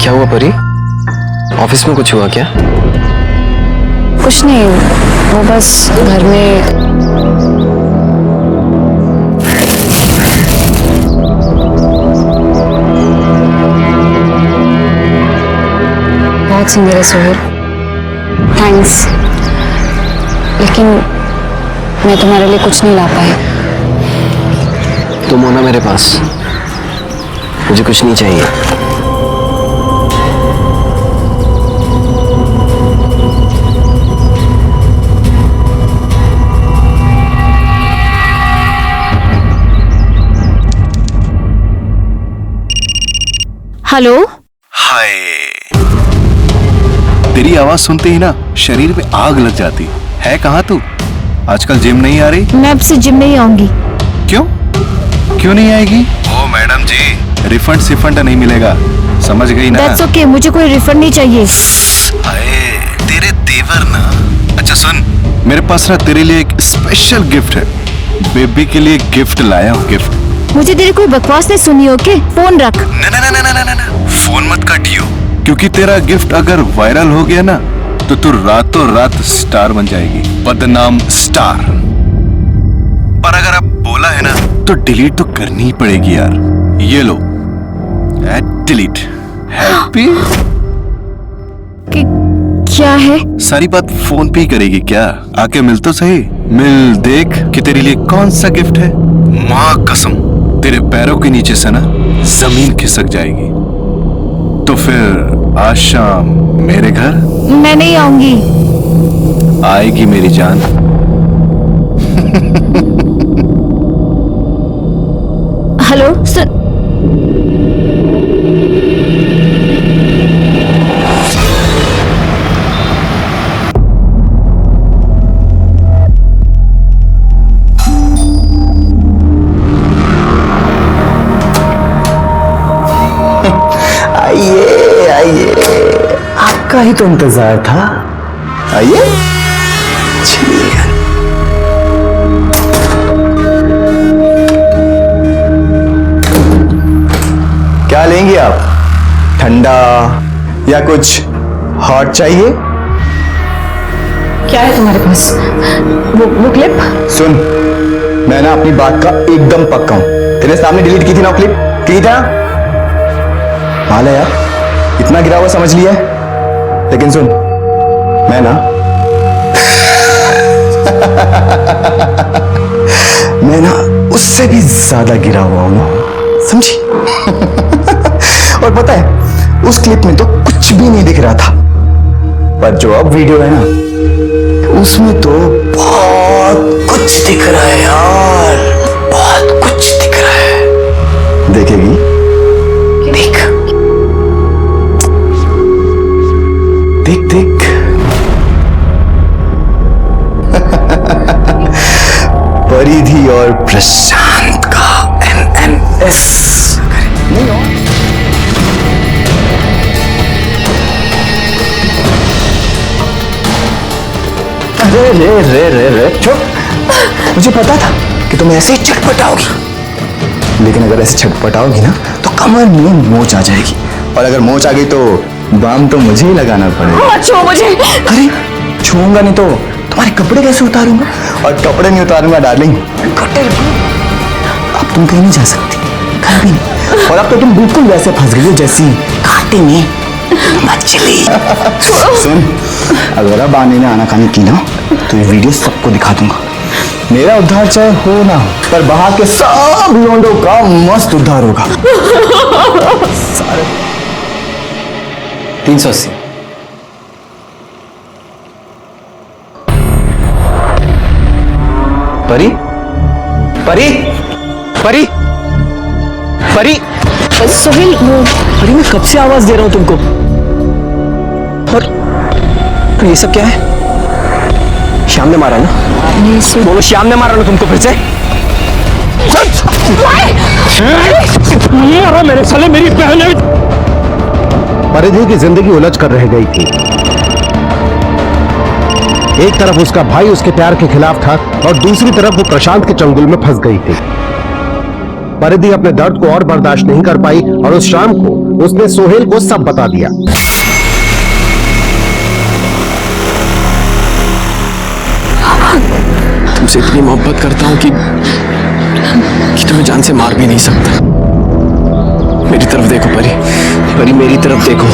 क्या हुआ परी, ऑफिस में कुछ हुआ क्या? कुछ नहीं, वो बस घर में बहुत सुंदर है सोहेल, थैंक्स, लेकिन मैं तुम्हारे लिए कुछ नहीं ला पाई। तुम हो ना मेरे पास, मुझे कुछ नहीं चाहिए। हेलो। हाय, तेरी आवाज सुनते ही ना शरीर में आग लग जाती है। कहाँ तू? आजकल जिम नहीं आ रही? मैं अब से जिम नहीं आऊंगी। क्यों नहीं आएगी? ओ मैडम जी, रिफंड सिफंड नहीं मिलेगा, समझ गई ना? That's okay, मुझे कोई रिफंड नहीं चाहिए। हाय तेरे तेवर ना। अच्छा सुन, मेरे पास ना तेरे लिए एक स्पेशल गिफ्ट है। बेबी के लिए गिफ्ट लाया हूँ, गिफ्ट। मुझे तेरी कोई बकवास नहीं सुनी, ओके? फोन रख। ना, फोन मत काटियो, क्योंकि तेरा गिफ्ट अगर वायरल हो गया ना तो तू रातों रात स्टार बन जाएगी, बदनाम स्टार। पर अगर अब बोला है ना तो डिलीट तो करनी ही पड़ेगी यार। ये लो, डिलीट। हैप्पी? क्या है? सारी बात फोन पे ही करेगी क्या? आके मिल तो सही, मिल, देख कि तेरे लिए कौन सा गिफ्ट है। माँ कसम, तेरे पैरों के नीचे से ना जमीन खिसक जाएगी। तो फिर आज शाम मेरे घर? मैं नहीं आऊंगी। आएगी मेरी जान। हेलो सुन, आइए, आपका ही तो इंतजार था। आइए, चलिए। क्या लेंगे आप? ठंडा या कुछ हॉट चाहिए? क्या है तुम्हारे पास? वो क्लिप? सुन, मैं ना अपनी बात का एकदम पक्का हूं। तेरे सामने डिलीट की थी ना क्लिप, की था? माला यार, इतना गिरा हुआ समझ लिया है, लेकिन सुन, मैं ना मैं ना उससे भी ज्यादा गिरा हुआ हूं, समझी? और पता है, उस क्लिप में तो कुछ भी नहीं दिख रहा था, पर जो अब वीडियो है ना उसमें तो बहुत कुछ दिख रहा है यार, बहुत कुछ दिख रहा है। देखेगी? देख देख देख। परिधि और प्रशांत का MMS नहीं हो। अरे रे रे रे रे चुप। मुझे पता था कि तुम ऐसे ही छटपटाओगी, लेकिन अगर ऐसे छटपटाओगी ना तो कमर में मोच आ जाएगी, और अगर मोच आ गई तो बाम तो मुझे ही लगाना पड़ेगा। मत छुओ मुझे। अरे छूऊंगा नहीं तो तुम्हारे कपड़े कैसे उतारूंगा, और कपड़े नहीं उतारूंगा डार्लिंग अब तुम कहीं नहीं जा सकती, कहीं भी नहीं। और अब तो तुम बिल्कुल वैसे फंस गई हो जैसी कांटे में मछली। सुन, अगर अब आने में आना खाने की ना तो ये वीडियो सबको दिखा दूंगा। मेरा उद्धार चाहे हो ना हो, पर बाहर के सब लोंडों का मस्त उद्धार होगा। सारे 380। परी परी परी परी सोहेल, परी मैं कब से आवाज दे रहा हूं तुमको, और ये सब क्या है? श्याम ने मारा ना? नहीं बोलो, श्याम ने मारा ना तुमको फिर से? मेरे साले मेरी बहन है। परिधि की जिंदगी उलझ कर रह गई थी। एक तरफ उसका भाई उसके प्यार के खिलाफ था, और दूसरी तरफ वो प्रशांत के चंगुल में फंस गई थी। परिधि अपने दर्द को और बर्दाश्त नहीं कर पाई, और उस शाम को उसने सोहेल को सब बता दिया। तुमसे इतनी मोहब्बत करता हूं कि तुम्हें जान से मार भी नहीं सकता। मेरी तरफ देखो परी, परी मेरी तरफ देखो।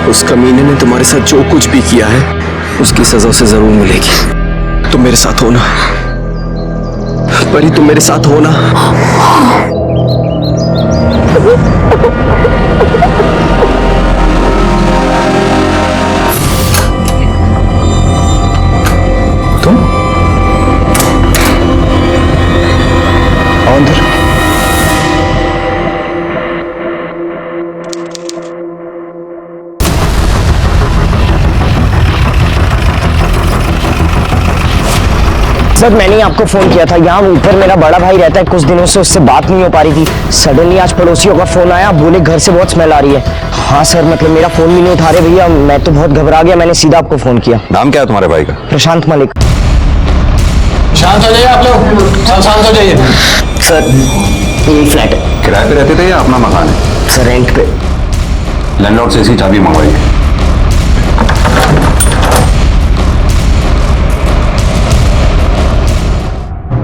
उस कमीने ने तुम्हारे साथ जो कुछ भी किया है उसकी सजा उसे जरूर मिलेगी। तुम मेरे साथ हो ना परी, तुम मेरे साथ हो ना? तुम अंदर। सर मैंने आपको फोन किया था, यहाँ ऊपर मेरा बड़ा भाई रहता है, कुछ दिनों से उससे बात नहीं हो पा रही थी। सडनली आज पड़ोसियों का फोन आया, बोले घर से बहुत स्मेल आ रही है। हाँ सर, मतलब मेरा फोन भी नहीं उठा रहे भैया, मैं तो बहुत घबरा गया, मैंने सीधा आपको फोन किया। नाम क्या है तुम्हारे भाई का? प्रशांत मलिक। शांत हो जाइए आप लोग, सब शांत हो जाइए। सर ये फ्लैट है। किराए पे रहते थे या अपना मकान है? सर रेंट पे। लैंडलॉर्ड से इसी चाबी मंगवाइए।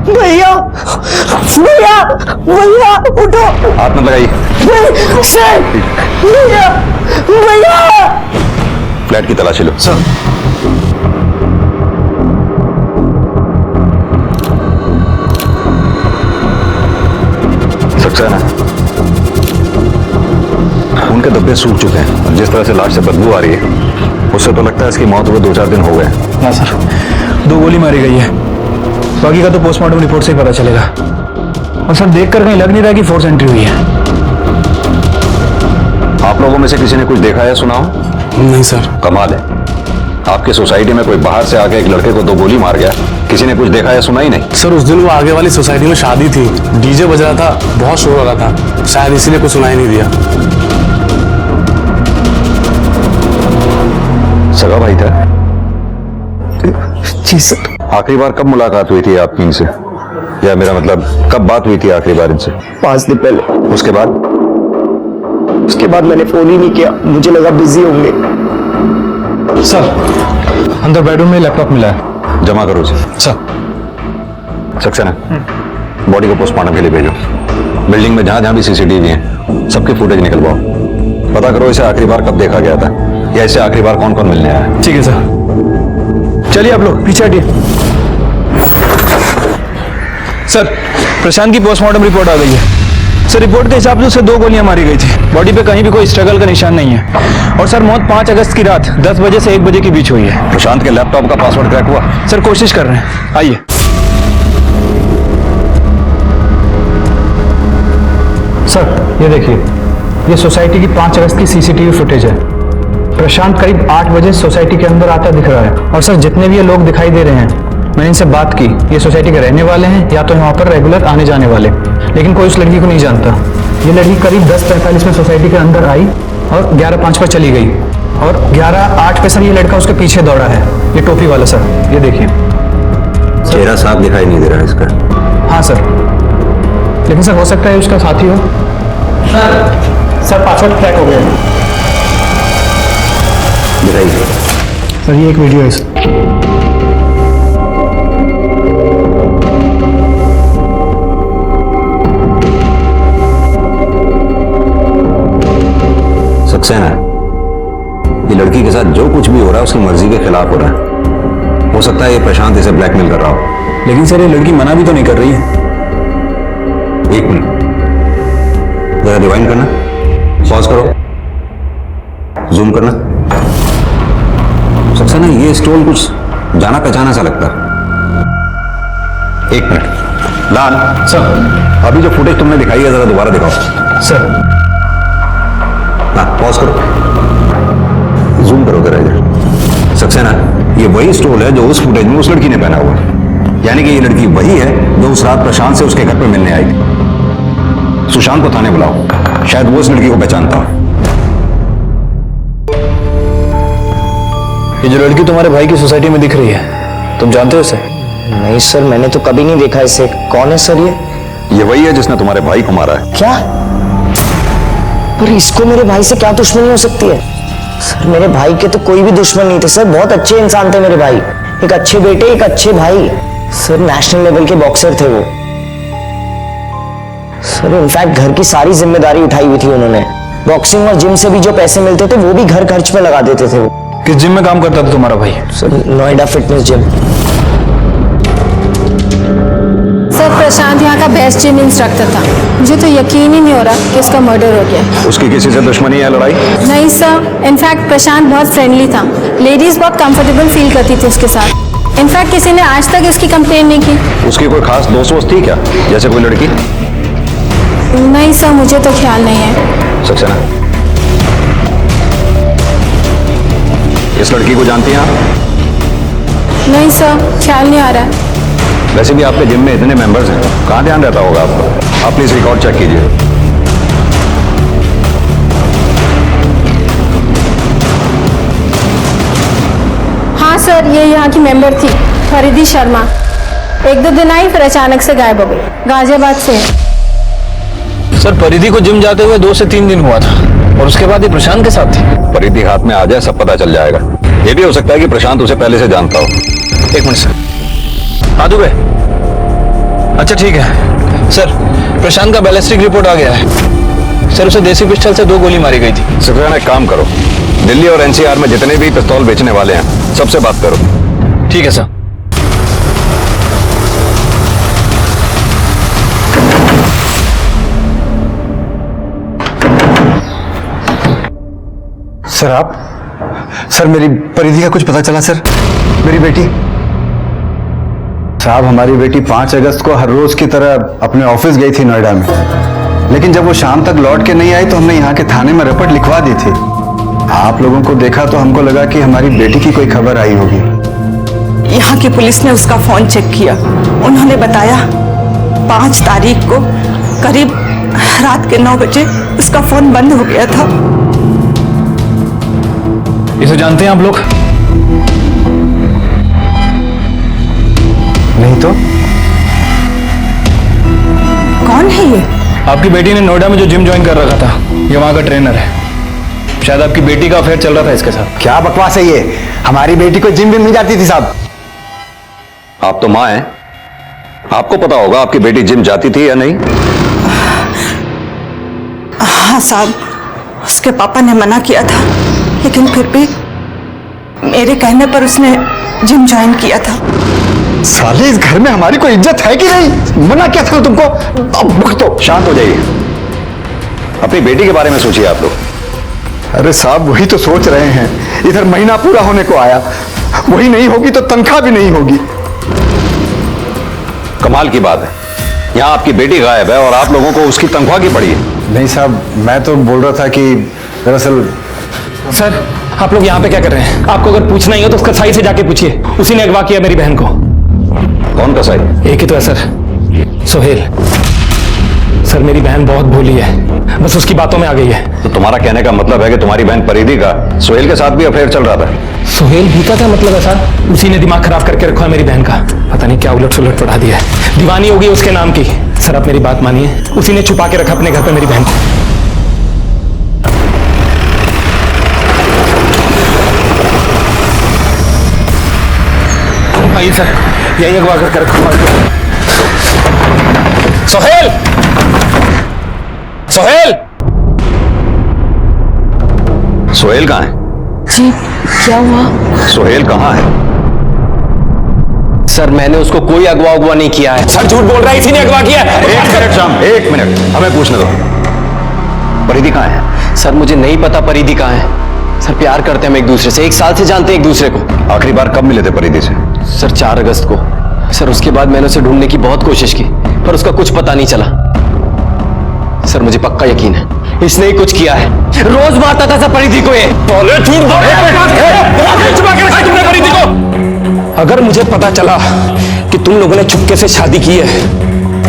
भैया भैया भैया उठो, हाथ मत लगाइए। भैया भैया फ्लैट की तलाशी लो। सर सक्सेना, खून के धब्बे सूख चुके हैं, और जिस तरह से लाश से बदबू आ रही है उससे तो लगता है इसकी मौत हुए 2-4 दिन हो गए। हाँ सर, 2 गोली मारी गई है, बाकी का तो पोस्टमार्टम रिपोर्ट से ही पता चलेगा। और सर देख कर कहीं लग नहीं रहा कि फोर्स एंट्री हुई है। आप लोगों में से किसी ने कुछ देखा है, सुना हो? नहीं सर। कमाल है, आपकी सोसाइटी में कोई बाहर से आके एक लड़के को 2 गोली मार गया, किसी ने कुछ देखा या सुना ही नहीं? सर उस दिन वो आगे वाली सोसाइटी में शादी थी, डीजे बज रहा था, बहुत शोर हो रहा था, शायद इसीलिए कुछ सुनाई नहीं दिया। सगा भाई था? जी सर। आखिरी बार कब मुलाकात हुई थी आपकी इनसे, या मेरा मतलब कब बात हुई थी आखिरी बार इनसे? 5 दिन पहले। उसके बाद? उसके बाद मैंने फोन ही नहीं किया, मुझे लगा बिजी होंगे। सर अंदर बेडरूम में लैपटॉप मिला है, जमा करो उसे। सर। सक्सेना, बॉडी को पोस्टमार्टम के लिए भेजो। बिल्डिंग में जहां जहां भी सीसीटीवी है सबकी फुटेज निकलवाओ, पता करो इसे आखिरी बार कब देखा गया था, या इसे आखिरी बार कौन कौन मिलने आया। ठीक है सर, चलिए आप लोग पीछे हटिए। सर प्रशांत की पोस्टमार्टम रिपोर्ट आ गई है। सर रिपोर्ट के हिसाब से उसे 2 गोलियां मारी गई थी, बॉडी पे कहीं भी कोई स्ट्रगल का निशान नहीं है, और सर मौत 5 अगस्त की रात 10 बजे से 1 बजे के बीच हुई है। प्रशांत के लैपटॉप का पासवर्ड क्रैक हुआ? सर कोशिश कर रहे हैं, आइए। सर ये देखिए, ये सोसाइटी की 5 अगस्त की सीसीटीवी फुटेज है। प्रशांत करीब 8 बजे सोसाइटी के अंदर आता दिख रहा है, और सर जितने भी ये लोग दिखाई दे रहे हैं मैंने इनसे बात की, ये सोसाइटी के रहने वाले हैं या तो यहाँ पर रेगुलर आने जाने वाले, लेकिन कोई उस लड़की को नहीं जानता। ये लड़की करीब 10:45 में सोसाइटी के अंदर आई और 11:05 पर चली गई और 11:08 पे सर ये लड़का उसके पीछे दौड़ा है। ये टोपी वाला सर, ये देखिए। चेहरा साफ दिखाई नहीं दे रहा है इसका। हाँ सर, लेकिन सर हो सकता है उसका साथी हो। सर पासवर्ड क्रैक हो गया। दिखाइए सर, ये एक वीडियो है सर। सक्सेना, ये लड़की के साथ जो कुछ भी हो रहा है उसकी मर्जी के खिलाफ हो रहा है। हो सकता है ये प्रशांत इसे ब्लैकमेल कर रहा हो। लेकिन सर ये लड़की मना भी तो नहीं कर रही है। एक मिनट, जरा रिवाइंड करना, पॉज करो, जूम करना। सक्सेना, ये स्टोन कुछ जाना पहचाना सा लगता है। एक मिनट लाल सर, अभी जो फुटेज तुमने दिखाई है जरा दोबारा दिखाओ सर। हाँ, पॉज करो, जूम करो जरा इधर। सक्सेना, ये वही स्टोल है जो उस फुटेज में उस लड़की ने पहना हुआ है, यानी कि ये लड़की वही है जो उस रात प्रशांत से उसके घर पर मिलने आई थी। सुशांत को थाने बुलाओ, शायद वो इस लड़की को पहचानता हो। ये जो लड़की तुम्हारे भाई की सोसाइटी में दिख रही है, तुम जानते हो इसे? नहीं सर, मैंने तो कभी नहीं देखा इसे। कौन है सर ये वही है जिसने तुम्हारे भाई को मारा है। क्या? पर इसको मेरे भाई से क्या दुश्मनी हो सकती है? सर मेरे भाई के तो कोई भी दुश्मन नहीं थे सर, बहुत अच्छे इंसान थे मेरे भाई। एक अच्छे बेटे, एक अच्छे भाई। सर नेशनल लेवल के बॉक्सर थे वो। सर इनफैक्ट घर की सारी जिम्मेदारी उठाई हुई थी उन्होंने। बॉक्सिंग और जिम से भी जो पैसे मिलते थे वो भी घर खर्च पे लगा देते थे वो। किस जिम में काम करता था तुम्हारा भाई? Sir Noida fitness gym. Sir Prashant यहाँ का बेस्ट जिम इंस्ट्रक्टर था। मुझे तो यकीन ही नहीं हो रहा कि उसका मर्डर हो गया। उसकी किसी से दुश्मनी है, लड़ाई? नहीं सर, इनफैक्ट प्रशांत बहुत फ्रेंडली था। लेडीज बहुत कंफर्टेबल फील करती थी उसके साथ। इनफैक्ट किसी ने आज तक उसकी कंप्लेन नहीं की। उसकी कोई खास दोस्त वोस्त थी क्या, जैसे कोई लड़की? नहीं सर, मुझे तो ख्याल नहीं है। सक्सेना, इस लड़की को जानती हैं आप? नहीं सर, ख्याल नहीं आ रहा है। वैसे भी आपके जिम में इतने मेंबर्स हैं, कहाँ ध्यान रहता होगा आपको? आप प्लीज रिकॉर्ड चेक कीजिए। हाँ सर, ये यहाँ की मेंबर थी, फरीदी शर्मा। 1-2 दिन आई, फिर अचानक से गायब हो गई। गाजियाबाद से है। सर परिधि को जिम जाते हुए 2 से 3 दिन हुआ था और उसके बाद ये प्रशांत के साथ थी। परिधि हाथ में आ जाए सब पता चल जाएगा। ये भी हो सकता है कि प्रशांत उसे पहले से जानता हो। एक मिनट सर, आ दुबे। अच्छा ठीक है सर, प्रशांत का बैलिस्टिक रिपोर्ट आ गया है। सर उसे देसी पिस्टल से 2 गोली मारी गई थी। सक्सेना, एक काम करो, दिल्ली और एनसीआर में जितने भी पिस्तौल बेचने वाले हैं सबसे बात करो। ठीक है सर। सर आप, सर मेरी परिधि का कुछ पता चला सर? मेरी बेटी साहब, हमारी बेटी 5 अगस्त को हर रोज की तरह अपने ऑफिस गई थी नोएडा में, लेकिन जब वो शाम तक लौट के नहीं आई तो हमने यहाँ के थाने में रिपोर्ट लिखवा दी थी। आप लोगों को देखा तो हमको लगा कि हमारी बेटी की कोई खबर आई होगी। यहाँ की पुलिस ने उसका फोन चेक किया। उन्होंने बताया 5 तारीख को करीब रात के 9 बजे उसका फोन बंद हो गया था। इसे जानते हैं आप लोग? नहीं तो कौन है ये? आपकी बेटी ने नोएडा में जो जिम ज्वाइन कर रखा था, ये वहां का ट्रेनर है। शायद आपकी बेटी का अफेयर चल रहा था इसके साथ। क्या बकवास है ये? हमारी बेटी को जिम भी नहीं जाती थी साहब। आप तो मां हैं, आपको पता होगा आपकी बेटी जिम जाती थी या नहीं? हाँ साहब, उसके पापा ने मना किया था, लेकिन फिर भी मेरे कहने पर उसने जिम ज्वाइन किया था। साले, इस घर में हमारी कोई इज्जत है कि नहीं? मना क्या था तुमको? अब भुगतो। शांत हो जाइए, अपनी बेटी के बारे में सोचिए आप लोग। अरे साहब, वही तो सोच रहे हैं। इधर महीना पूरा होने को आया, वही नहीं होगी तो तनख्वाह भी नहीं होगी। कमाल की बात है, यहाँ आपकी बेटी गायब है और आप लोगों को उसकी तनख्वाह की पड़ी है। नहीं साहब, मैं तो बोल रहा था कि दरअसल। सर आप लोग यहाँ पे क्या कर रहे हैं? आपको अगर पूछना ही हो तो उसका साई से जाके पूछिए, उसी ने अगवा किया मेरी बहन को। कौन कसाई? एक ही तो है सर, सोहेल। सर मेरी बहन बहुत भोली है, बस उसकी बातों में आ गई है। तो तुम्हारा कहने का मतलब है कि तुम्हारी बहन परिधि का सोहेल के साथ भी अफेयर चल रहा था? सोहेल भी का क्या मतलब है सर? उसी ने दिमाग खराब करके रखा है मेरी बहन का, पता नहीं क्या उलट सुलट पढ़ा दिया है। दीवानी होगी उसके नाम की। सर आप मेरी बात मानिए, उसी ने छुपा के रखा अपने घर पे मेरी बहन को। आइए सर, यही अगवा कर रखा। सोहेल! सोहेल! सोहेल कहाँ है? जी क्या हुआ? सोहेल कहाँ है? सर मैंने उसको कोई अगवा उगवा नहीं किया है। सर झूठ बोल रहा है, इसी ने अगवा किया है। एक मिनट शाम, एक मिनट, हमें पूछने दो। परिधि कहाँ है? सर मुझे नहीं पता परिधि कहाँ है। सर प्यार करते हैं हम एक दूसरे से, 1 साल से जानते हैं एक दूसरे को। आखिरी बार कब मिले थे परिधि से? सर 4 अगस्त को। सर उसके बाद मैंने उसे ढूंढने की बहुत कोशिश की, पर उसका कुछ पता नहीं चला। सर मुझे पक्का यकीन है इसने ही कुछ किया है। रोज मारता था सर परिधि को ये। झूठ बोल परिधि को। अगर मुझे पता चला कि तुम लोगों ने चुपके से शादी की है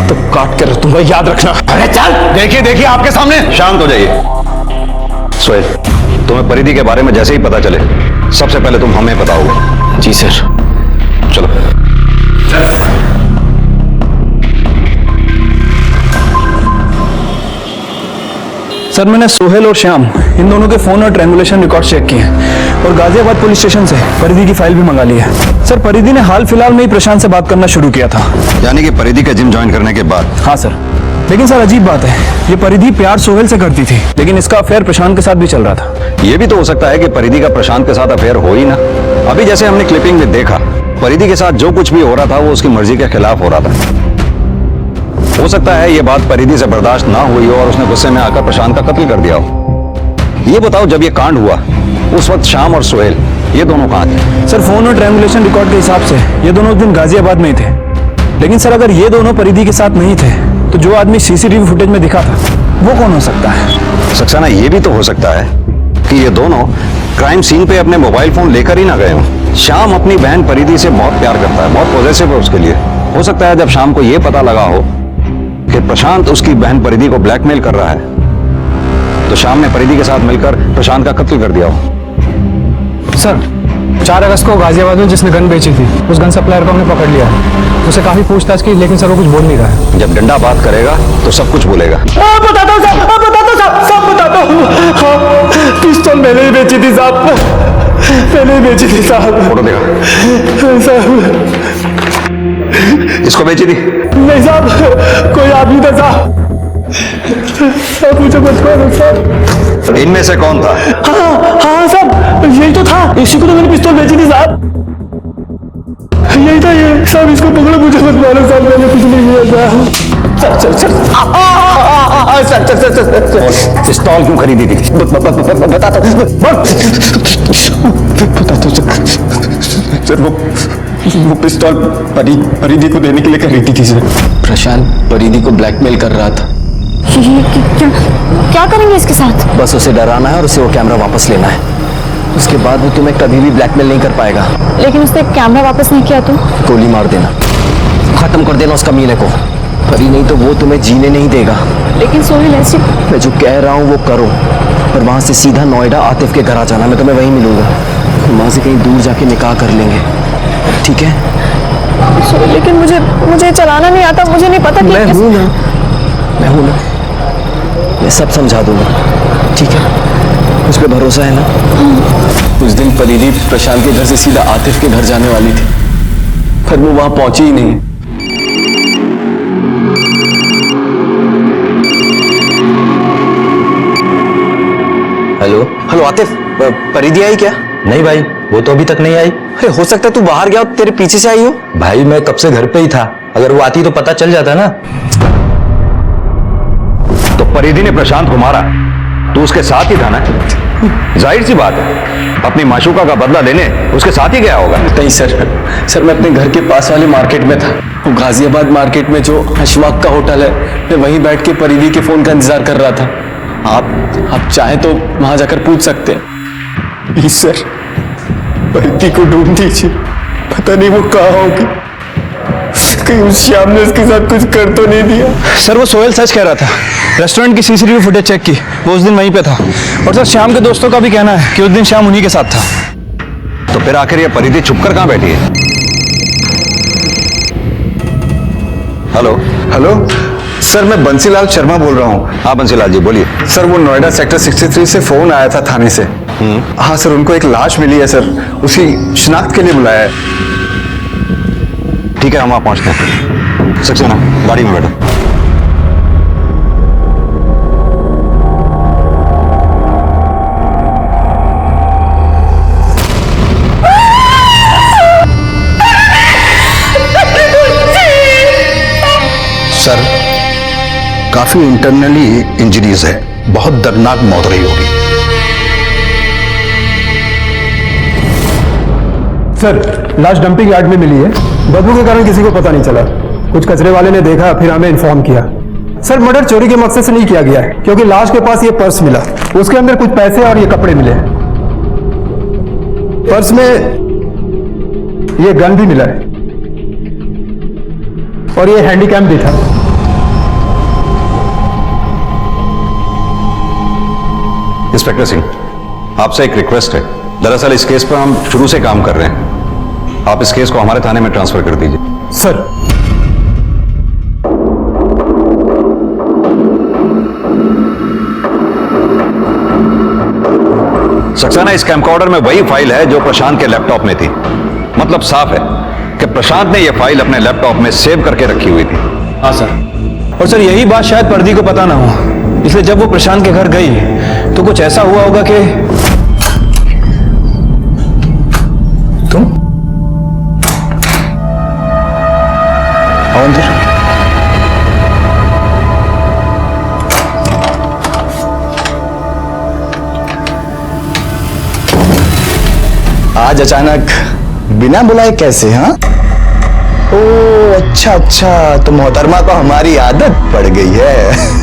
तो काट कर रखूंगा, याद रखना। अरे चल, देखिए देखिए आपके सामने। शांत हो जाइए। सोहेल, तुम्हें परिधि के बारे में जैसे ही पता चले सबसे पहले तुम हमें बताओगे। जी सर। चलो। सर मैंने सोहेल और श्याम इन दोनों के फोन और ट्रायंगुलेशन रिकॉर्ड चेक किए हैं और गाजियाबाद पुलिस स्टेशन से परिधि की फाइल भी मंगा ली है। सर परिधि ने हाल फिलहाल में ही प्रशांत से बात करना शुरू किया था। यानी कि परिधि का जिम ज्वाइन करने के बाद? हाँ सर, लेकिन सर अजीब बात है, ये परिधि प्यार सोहेल से करती थी, लेकिन इसका अफेयर प्रशांत के साथ भी चल रहा था। यह भी तो हो सकता है कि परिधि का प्रशांत के साथ अफेयर हो ही ना। अभी जैसे हमने क्लिपिंग में देखा, परिधि के साथ जो कुछ भी हो रहा था वो उसकी मर्जी के खिलाफ हो रहा था। हो सकता है ये बात परिधि से बर्दाश्त ना हुई हो और उसने गुस्से में आकर प्रशांत का कत्ल कर दिया हो। ये बताओ, जब ये कांड हुआ उस वक्त श्याम और सोहेल ये दोनों कहाँ थे? सर फोन और ट्रायंगुलेशन रिकॉर्ड के हिसाब से ये दोनों उस दिन गाजियाबाद में ही थे, लेकिन सर अगर ये दोनों परिधि के साथ नहीं थे तो जो आदमी सीसीटीवी फुटेज में दिखा था वो कौन हो सकता है? सक्सेना, ये भी तो हो सकता है कि ये दोनों क्राइम सीन पे अपने मोबाइल फोन लेकर ही ना गए हों। श्याम अपनी बहन परिधि से बहुत प्यार करता है, बहुत पॉजिटिव है उसके लिए। हो सकता है जब शाम को ये पता लगा हो कि प्रशांत उसकी बहन परिधि को ब्लैकमेल कर रहा है तो शाम ने परिधि के साथ मिलकर प्रशांत का कत्ल कर दिया हो। सर 4 अगस्त को गाजियाबाद में जिसने गन बेची थी उस गन सप्लायर को हमने पकड़ लिया है। उसे काफी पूछताछ की, लेकिन सर वो कुछ बोल नहीं रहा है। जब डंडा बात करेगा तो सब कुछ बोलेगा। बताता हूँ साहब, सब बताता हूँ। हाँ, पिस्तौल मैंने ही बेची थी साहब, मैंने ही बेची थी साहब। फोटो देखा साहब? इसको बेची थी? नहीं साहब, कोई आदमी था साहब। मुझे मत मारो साहब। इनमें से कौन था? हाँ साहब, यही तो था, इसी को तो मैंने पिस्तौल बेची थी साहब। यही था ये साहब, इसको पकड़ो, मुझे मत मारो साहब, मैंने कुछ नहीं किया साहब। सर पिस्तौल क्यों खरीदी थी? बताता हूँ सर। वो पिस्तौल परिधि को देने के लिए खरीदी थी सर। प्रशांत परिधि को ब्लैकमेल कर रहा था। क्या करेंगे इसके साथ? बस उसे डराना है और उसे वो कैमरा वापस लेना है, उसके बाद वो तुम्हें कभी भी ब्लैकमेल नहीं कर पाएगा। लेकिन उसने कैमरा वापस नहीं किया तो? गोली मार देना, खत्म कर देना उस कमीने को। परी नहीं तो वो तुम्हें जीने नहीं देगा। लेकिन सोहेल ऐसे, मैं जो कह रहा हूँ वो करो, और वहां से सीधा नोएडा आतिफ के घर आ जाना, मैं तुम्हें वहीं मिलूंगा। वहां से कहीं दूर जाके निकाह कर लेंगे, ठीक है? लेकिन मुझे चलाना नहीं आता, मुझे नहीं पता कि मैं हूं ना, मैं सब समझा दूंगा, ठीक है? उस पर भरोसा है ना? उस दिन परिधि प्रशांत के घर से सीधा आतिफ के घर जाने वाली थी, पर वो वहां पहुंची ही नहीं। हेलो आतिफ, परिधि आई क्या? नहीं भाई, वो तो अभी तक नहीं आई। अरे हो सकता है तू बाहर गया हो, तेरे पीछे से आई हो। भाई मैं कब से घर पे ही था, अगर वो आती तो पता चल जाता ना। तो परिधि ने प्रशांत को मारा, तू उसके साथ ही था ना? जाहिर सी बात है, अपनी माशूका का बदला लेने उसके साथ ही गया होगा। नहीं सर मैं अपने घर के पास वाले मार्केट में था, वो गाजियाबाद मार्केट में जो अशवाक का होटल है, मैं वहीं बैठ के परिधि के फोन का इंतजार कर रहा था। आप चाहें तो वहां जाकर पूछ सकते हैं। प्लीज सर, परिधि को ढूंढ दीजिए, पता नहीं वो कहाँ होगी। कहीं उस श्याम ने उसके साथ कुछ कर तो नहीं दिया। सर वो सोहेल सच कह रहा था। रेस्टोरेंट की सीसीटीवी फुटेज चेक की, वो उस दिन वहीं पे था। और सर श्याम के दोस्तों का भी कहना है कि उस दिन श्याम उन्हीं के साथ था। तो फिर आखिर ये परिधि छुप कर कहां बैठी है? हेलो हेलो सर, मैं बंसीलाल शर्मा बोल रहा हूँ। हाँ बंसीलाल जी बोलिए। सर वो नोएडा सेक्टर 63 से फोन आया था थाने से। हाँ सर, उनको एक लाश मिली है सर, उसकी शिनाख्त के लिए बुलाया है। ठीक है, हम वहां पहुंचते हैं। सक्सेना गाड़ी में बैठो। सर काफी इंटरनली इंजरीज है, बहुत दर्दनाक मौत रही होगी। सर लाश डंपिंग यार्ड में मिली है। बदबू के कारण किसी को पता नहीं चला। कुछ कचरे वाले ने देखा, फिर हमें इन्फॉर्म किया। सर मर्डर चोरी के मकसद से नहीं किया गया है, क्योंकि लाश के पास ये पर्स मिला, उसके अंदर कुछ पैसे और ये कपड़े मिले। पर्स में ये गन भी मिला है और ये हैंडीकैम भी था। इंस्पेक्टर सिंह, आपसे एक रिक्वेस्ट है। दरअसल इस केस पर हम शुरू से काम कर रहे हैं, आप इस केस को हमारे थाने में ट्रांसफर कर दीजिए। सर सक्सेना, इस कैमकॉर्डर में वही फाइल है जो प्रशांत के लैपटॉप में थी। मतलब साफ है कि प्रशांत ने यह फाइल अपने लैपटॉप में सेव करके रखी हुई थी। हाँ सर, और सर यही बात शायद पर्दी को पता ना हो, इसलिए जब वो प्रशांत के घर गई तो कुछ ऐसा हुआ होगा कि तुम आओ अंदर। आज अचानक बिना बुलाए कैसे? हाँ, ओ अच्छा अच्छा, तो मोहतरमा को हमारी आदत पड़ गई है।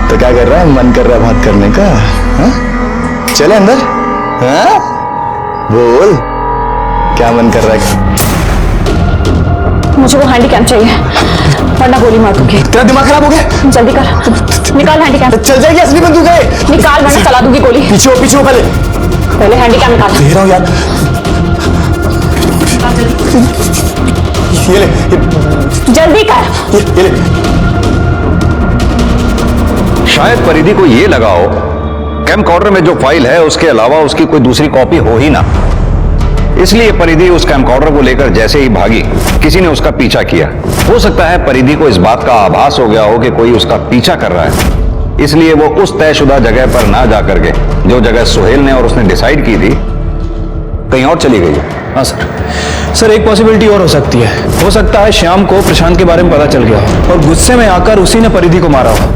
तो क्या कर रहा है? मन कर रहा है बात करने का? हाँ? चले अंदर। हाँ? बोल क्या मन कर रहा है? मुझे वो हैंडीकैम चाहिए, वरना गोली मार दूंगी। तेरा दिमाग खराब हो गया? जल्दी कर, निकाल हैंडीकैम। चल जाएगी असली बंदूक है। निकाल वरना चला दूंगी गोली। पीछे हो पहले हैंडीकैम निकाल। दे रहा हूं यार। ये ले, जल्दी कर। ये ले। शायद परिधि को यह लगा हो कैमकॉर्डर में जो फाइल है उसके अलावा उसकी कोई दूसरी कॉपी हो ही ना, इसलिए परिधि उस कैमकॉर्डर को लेकर जैसे ही भागी किसी ने उसका पीछा किया। हो सकता है परिधि को इस बात का आभास हो गया हो कि कोई उसका पीछा कर रहा है, इसलिए वो उस तयशुदा जगह पर ना जाकर के जो जगह सोहेल ने और उसने डिसाइड की थी कहीं और चली गई है। हाँ सर, एक पॉसिबिलिटी और हो सकती है। हो सकता है श्याम को प्रशांत के बारे में पता चल गया हो और गुस्से में आकर उसी ने परिधि को मारा हो,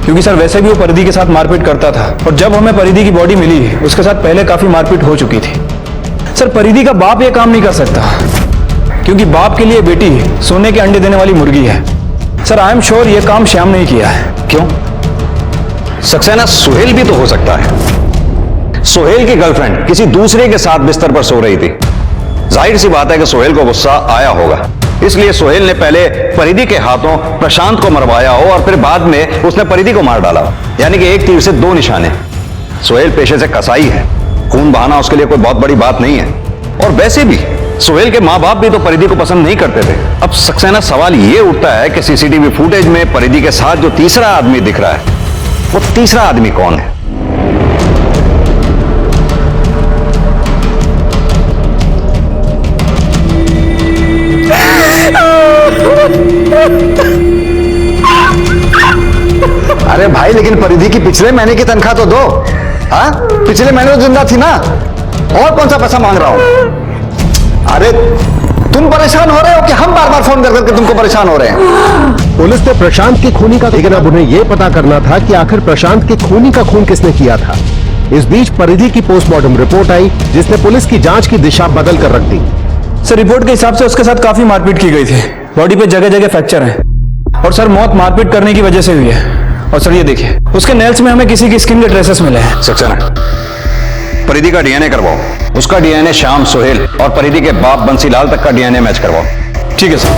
क्योंकि सर वैसे भी वो परिधि के साथ मारपीट करता था और जब हमें परिधि की बॉडी मिली उसके साथ पहले काफी मारपीट हो चुकी थी। सर परिधि का बाप ये काम नहीं कर सकता, क्योंकि बाप के लिए बेटी सोने के अंडे देने वाली मुर्गी है। सर आई एम श्योर ये काम श्याम ने ही किया है। क्यों? सक्सेना, सोहेल भी तो हो सकता है। सोहेल की गर्लफ्रेंड किसी दूसरे के साथ बिस्तर पर सो रही थी, जाहिर सी बात है कि सोहेल को गुस्सा आया होगा, इसलिए सोहेल ने पहले परिधि के हाथों प्रशांत को मरवाया हो और फिर बाद में उसने परिधि को मार डाला। यानी कि एक तीर से दो निशाने। सोहेल पेशे से कसाई है, खून बहाना उसके लिए कोई बहुत बड़ी बात नहीं है। और वैसे भी सोहेल के माँ बाप भी तो परिधि को पसंद नहीं करते थे। अब सक्सेना, सवाल यह उठता है कि सीसीटीवी फुटेज में परिधि के साथ जो तीसरा आदमी दिख रहा है वो तीसरा आदमी कौन है? अरे भाई, लेकिन परिधि की पिछले महीने की तनख्वाह तो दो। हाँ, पिछले महीने तो जिंदा थी ना, और कौन सा पैसा मांग रहा हूं? अरे तुम परेशान हो रहे हो कि हम बार बार फोन कर करके तुमको परेशान हो रहे हैं? पुलिस ने प्रशांत के खूनी का, लेकिन अब उन्हें यह पता करना था कि आखिर प्रशांत के खूनी का खून किसने किया था। इस बीच परिधि की पोस्टमार्टम रिपोर्ट आई, जिसने पुलिस की जांच की दिशा बदल कर रख दी। सर रिपोर्ट के हिसाब से उसके साथ काफी मारपीट की गई थी, बॉडी पे जगह जगह फ्रैक्चर है और सर मौत मारपीट करने की वजह से हुई है। और सर ये देखिए, उसके नेल्स में हमें किसी की स्किन के ट्रेसेस मिले हैं। सक्सेना, परिधि का डीएनए करवाओ, उसका डीएनए श्याम, सोहेल और परिधि के बाप बंसीलाल तक का डीएनए मैच करवाओ। ठीक है सर।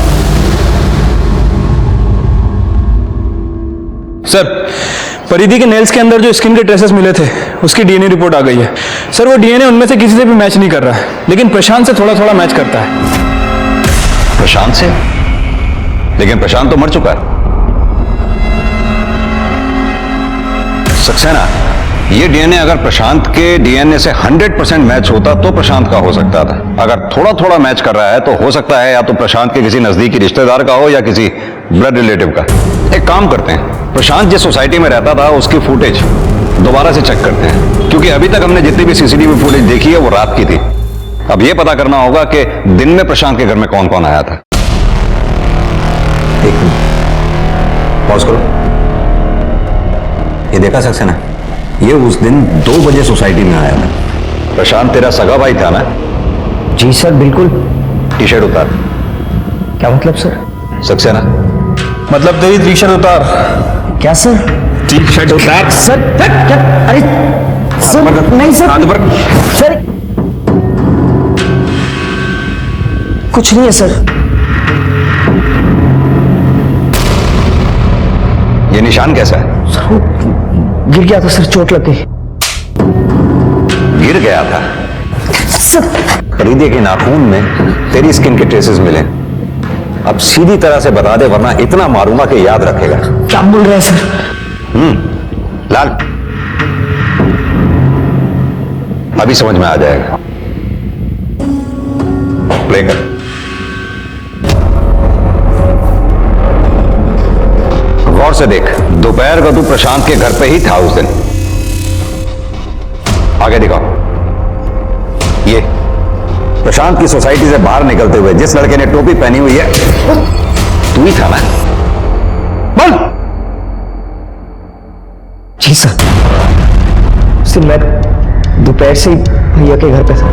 सर, परिधि के नेल्स के अंदर जो स्किन के ट्रेसेस मिले थे उसकी डीएनए रिपोर्ट आ गई है। सर, वो डीएनए उनमें से किसी से भी मैच नहीं कर रहा है, लेकिन प्रशांत से थोड़ा थोड़ा मैच करता है। प्रशांत से? लेकिन प्रशांत तो मर चुका है। सक्सेना, ये डीएनए अगर प्रशांत के डीएनए से 100% मैच होता तो प्रशांत का हो सकता था। अगर थोड़ा थोड़ा मैच कर रहा है तो हो सकता है या तो प्रशांत के किसी नजदीकी रिश्तेदार का हो या किसी ब्लड रिलेटिव का। एक काम करते हैं, प्रशांत जिस सोसाइटी में रहता था उसकी फुटेज दोबारा से चेक करते हैं, क्योंकि अभी तक हमने जितनी भी सीसीटीवी फुटेज देखी है वो रात की थी। अब यह पता करना होगा कि दिन में प्रशांत के घर में कौन कौन आया था। एक मिनट पॉज करो। ये देखा सक्सेना, ये उस दिन 2 बजे सोसाइटी में आया था। प्रशांत तेरा सगा भाई था ना? जी सर, बिल्कुल। टी शर्ट उतार। क्या मतलब सर? सक्सेना, मतलब तेरी टी शर्ट उतार। क्या सर? टी शर्ट उतार। सर क्या? अरे सर नहीं सर, सर कुछ नहीं है सर। ये निशान कैसा है? सर वो गिर गया था सर, चोट लग गई। गिर गया था? सर परिधि के नाखून में तेरी स्किन के ट्रेसेस मिले। अब सीधी तरह से बता दे, वरना इतना मारूंगा कि याद रखेगा। क्या बोल रहे हैं सर? लाल, अभी समझ में आ जाएगा। प्ले कर। गौर से देख, दोपहर को तू प्रशांत के घर पे ही था उस दिन। आगे दिखाओ। ये प्रशांत की सोसाइटी से बाहर निकलते हुए जिस लड़के ने टोपी पहनी हुई है तू ही था ना? बोल। जी सर, उस दिन मैं दोपहर से ही भैया के घर पे था।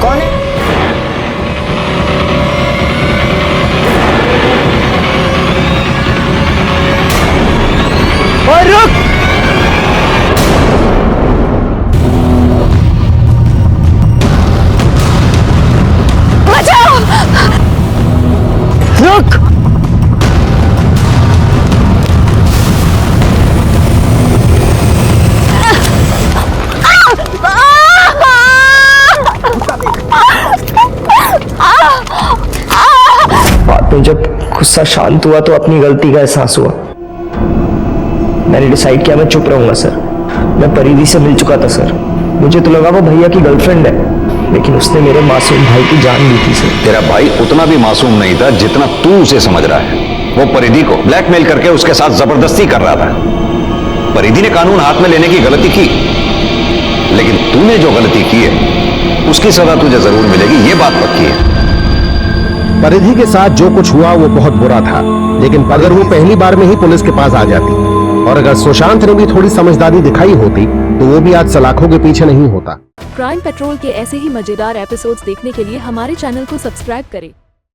कौन है? और रुक! रुक! बाद में जब गुस्सा शांत हुआ तो अपनी गलती का एहसास हुआ। मैंने डिसाइड किया मैं चुप रहूंगा सर। मैं परिधि से मिल चुका था सर। मुझे तो लगा वो भैया की गर्लफ्रेंड है, लेकिन उसने मेरे मासूम भाई की जान ली थी सर। तेरा भाई उतना भी मासूम नहीं था जितना तू उसे समझ रहा है। वो परिधि को ब्लैकमेल करके उसके साथ जबरदस्ती कर रहा था। परिधि ने कानून हाथ में लेने की गलती की, लेकिन तूने जो गलती की है उसकी सजा तुझे जरूर मिलेगी, ये बात पक्की है। परिधि के साथ जो कुछ हुआ वो बहुत बुरा था, लेकिन अगर वो पहली बार में ही पुलिस के पास आ जाती और अगर सुशांत ने भी थोड़ी समझदारी दिखाई होती तो वो भी आज सलाखों के पीछे नहीं होता। क्राइम पेट्रोल के ऐसे ही मजेदार एपिसोड्स देखने के लिए हमारे चैनल को सब्सक्राइब करें